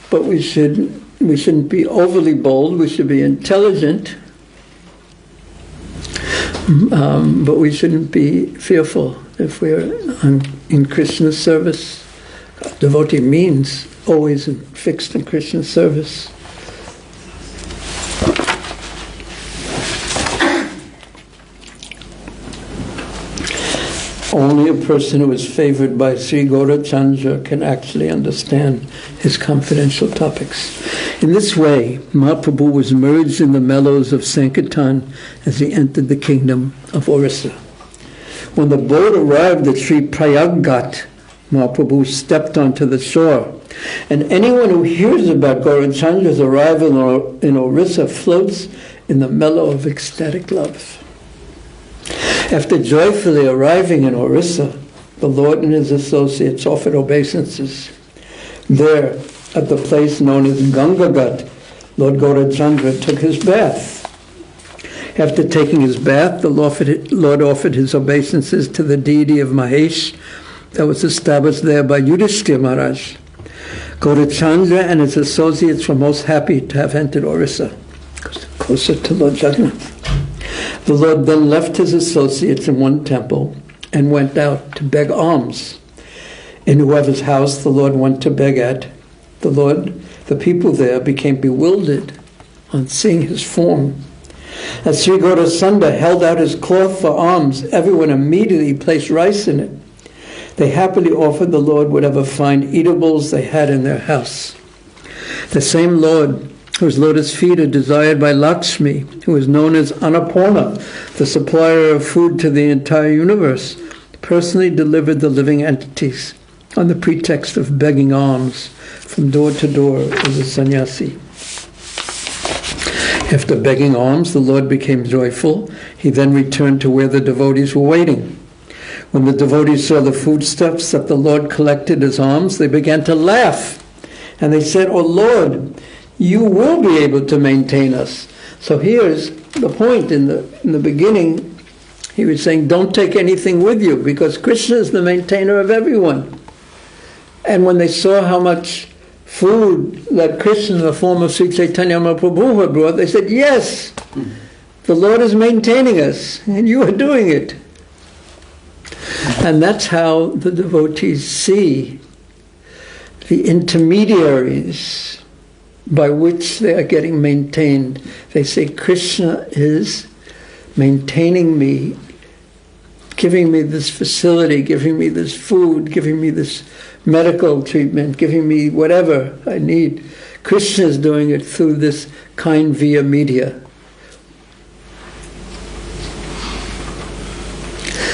but we shouldn't be overly bold. We should be intelligent, but we shouldn't be fearful if we're in Krishna's service. Devotee means always fixed in Krishna's service. Only a person who is favored by Sri Gaurachandra can actually understand his confidential topics. In this way, Mahaprabhu was merged in the mellows of Sankirtan as he entered the kingdom of Orissa. When the boat arrived at Sri Prayaghat, Mahaprabhu stepped onto the shore, and anyone who hears about Gaurachandra's arrival in Orissa floats in the mellow of ecstatic love. After joyfully arriving in Orissa, the Lord and his associates offered obeisances. There, at the place known as Gangaghat, Lord Gaurachandra took his bath. After taking his bath, the Lord offered his obeisances to the deity of Mahesh that was established there by Yudhishthira Maharaj. Gaurachandra and his associates were most happy to have entered Orissa, closer to Lord Jagannath. The Lord then left his associates in one temple and went out to beg alms. In whoever's house the Lord went to beg at, the people there became bewildered on seeing his form. As Sri Gaurasunda held out his cloth for alms, everyone immediately placed rice in it. They happily offered the Lord whatever fine eatables they had in their house. The same Lord, whose lotus feet are desired by Lakshmi, who is known as Annapurna, the supplier of food to the entire universe, personally delivered the living entities on the pretext of begging alms from door to door as a sannyasi. After begging alms, the Lord became joyful. He then returned to where the devotees were waiting. When the devotees saw the foodstuffs that the Lord collected as alms, they began to laugh. And they said, "Oh Lord, you will be able to maintain us." So here's the point. In the beginning, he was saying, don't take anything with you, because Krishna is the maintainer of everyone. And when they saw how much food that Krishna in the form of Sri Caitanya Mahaprabhu had brought, they said, yes, the Lord is maintaining us, and you are doing it. And that's how the devotees see the intermediaries by which they are getting maintained. They say, Krishna is maintaining me, giving me this facility, giving me this food, giving me this medical treatment, giving me whatever I need. Krishna is doing it through this kind via media.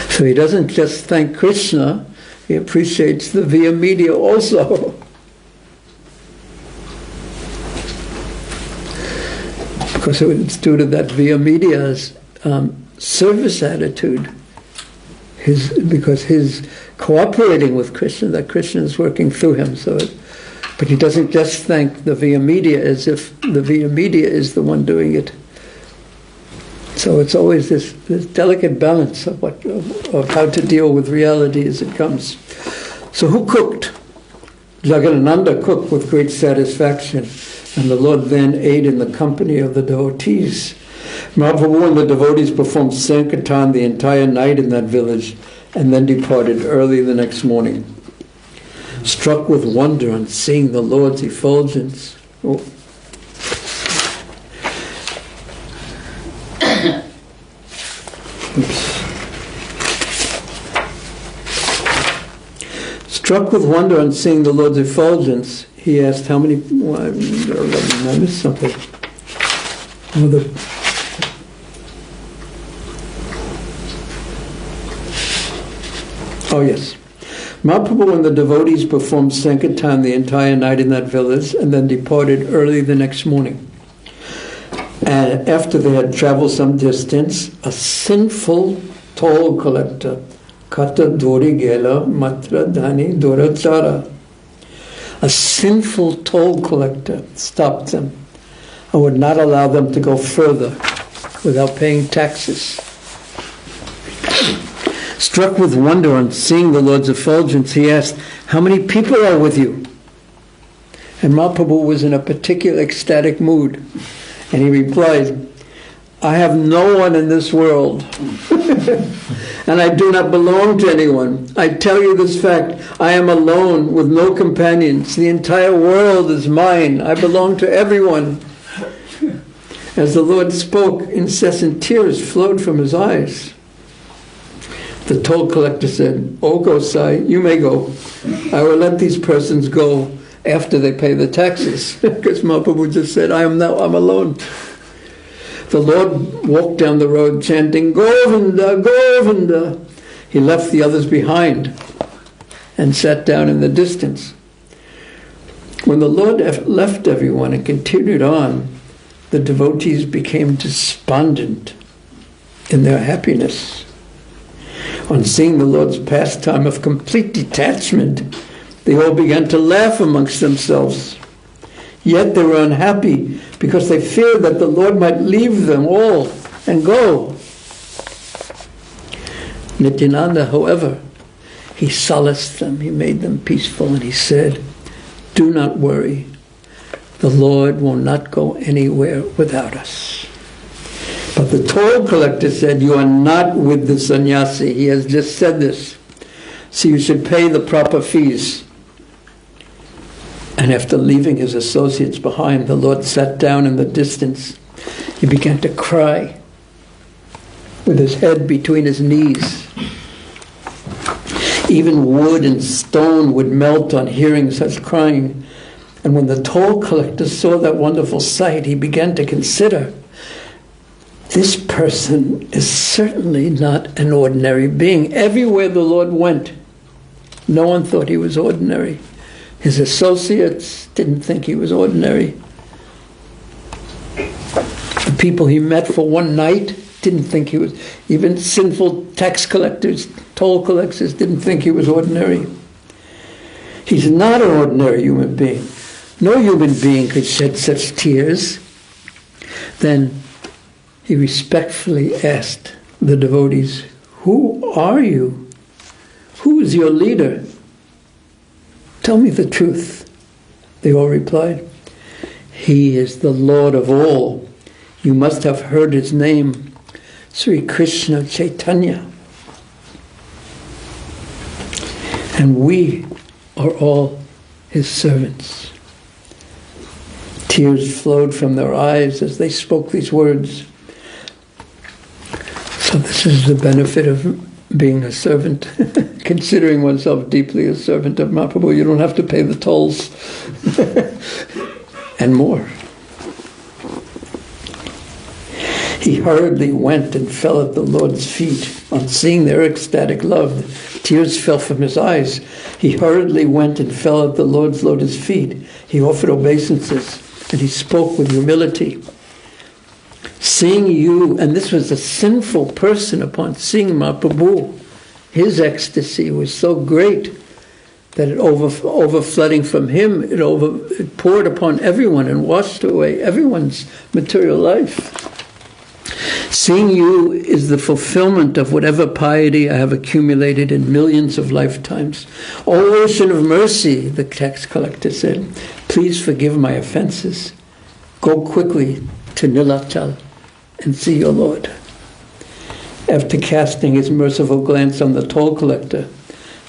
So he doesn't just thank Krishna, he appreciates the via media also. Because it's due to that via media's service attitude, because his cooperating with Krishna, that Krishna is working through him. But he doesn't just thank the via media as if the via media is the one doing it. So it's always this delicate balance of how to deal with reality as it comes. So who cooked? Jagadananda cooked with great satisfaction, and the Lord then ate in the company of the devotees. Mahaprabhu and the devotees performed Sankirtan the entire night in that village, and then departed early the next morning. Struck with wonder on seeing the Lord's effulgence. Struck with wonder on seeing the Lord's effulgence, he asked how many... I missed something. Oh yes. Mahaprabhu and the devotees performed Sankirtan the entire night in that village and then departed early the next morning. And after they had traveled some distance, a sinful toll collector, Kata Dori Gela Matra Dhani Dorachara, a sinful toll collector stopped them and would not allow them to go further without paying taxes. Struck with wonder on seeing the Lord's effulgence, he asked, how many people are with you? And Mahaprabhu was in a particular ecstatic mood. And he replied, I have no one in this world. And I do not belong to anyone. I tell you this fact, I am alone with no companions. The entire world is mine. I belong to everyone. As the Lord spoke, incessant tears flowed from his eyes. The toll collector said, "Oh, Gosai, you may go. I will let these persons go after they pay the taxes." Because Mahaprabhu just said, I'm alone. The Lord walked down the road chanting, "Govinda, Govinda." He left the others behind and sat down in the distance. When the Lord left everyone and continued on, the devotees became despondent in their happiness. On seeing the Lord's pastime of complete detachment, they all began to laugh amongst themselves. Yet they were unhappy because they feared that the Lord might leave them all and go. Nityananda, however, he solaced them, he made them peaceful, and he said, "Do not worry. The Lord will not go anywhere without us." But the toll collector said, "You are not with the sannyasi. He has just said this. So you should pay the proper fees." And after leaving his associates behind, the Lord sat down in the distance. He began to cry with his head between his knees. Even wood and stone would melt on hearing such crying. And when the toll collector saw that wonderful sight, he began to consider, this person is certainly not an ordinary being. Everywhere the Lord went, no one thought he was ordinary. His associates didn't think he was ordinary. The people he met for one night didn't think he was. Even sinful tax collectors, toll collectors didn't think he was ordinary. He's not an ordinary human being. No human being could shed such tears. Then he respectfully asked the devotees, "Who are you? Who is your leader? Tell me the truth." They all replied, "He is the Lord of all. You must have heard his name, Sri Krishna Caitanya. And we are all his servants." Tears flowed from their eyes as they spoke these words. So this is the benefit of being a servant, considering oneself deeply a servant of Mahaprabhu. You don't have to pay the tolls and more. He hurriedly went and fell at the Lord's feet. On seeing their ecstatic love, tears fell from his eyes. He hurriedly went and fell at the Lord's lotus feet. He offered obeisances, and he spoke with humility. "Seeing you," and this was a sinful person, upon seeing Mahaprabhu, his ecstasy was so great that it overflooding from him, it poured upon everyone and washed away everyone's material life. "Seeing you is the fulfillment of whatever piety I have accumulated in millions of lifetimes. O ocean of mercy," the tax collector said, "please forgive my offenses. Go quickly to Nilachal and see your Lord." After casting his merciful glance on the toll collector,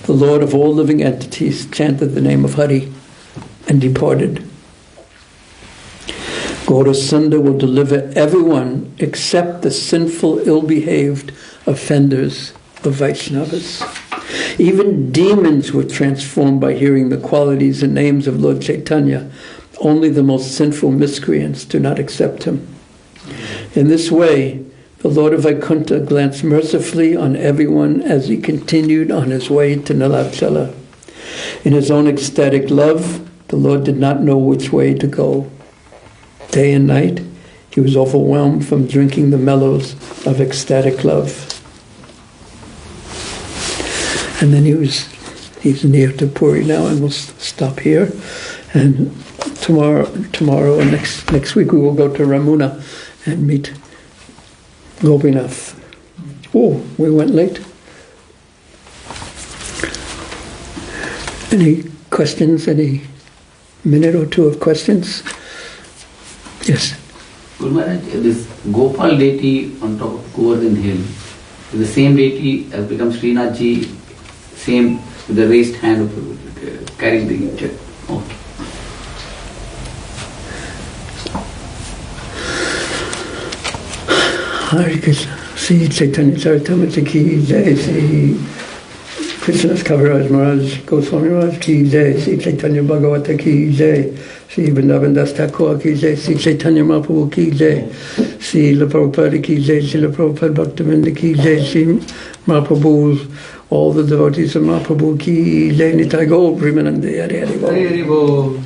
the Lord of all living entities chanted the name of Hari and departed. Gaurasunda will deliver everyone except the sinful, ill-behaved offenders of Vaishnavas. Even demons were transformed by hearing the qualities and names of Lord Chaitanya. Only the most sinful miscreants do not accept him. In this way, the Lord of Vaikuntha glanced mercifully on everyone as he continued on his way to Nilachala. In his own ecstatic love, the Lord did not know which way to go. Day and night, he was overwhelmed from drinking the mellows of ecstatic love. And then he's near to Puri now, and we'll stop here. And tomorrow and next week we will go to Ramuna and meet Gopinath. Oh, we went late. Any questions? Any minute or two of questions? Yes. Guru Maharaj, this Gopal deity on top of Govardhan Hill, is the same deity has become Srinathji, same with the raised hand of carrying the. Okay. Hare Krishna. Sri Caitanya Caritamrta ki jai. Sri Krishna's Kaviraj Maharaj Goswami Maharaj ki jai. Sri Chaitanya Bhagavata ki jai. Sri Vrindavan Das Thakur ki jai. Sri Chaitanya Mahaprabhu ki jai. Sri La Prabhupada ki jai. Sri La Prabhupada Bhaktivinoda ki jai. Sri Mahaprabhu's, all the devotees of Mahaprabhu ki jai. Nitai Gaur Premanande. Hare Hare Bol. Hare Bol.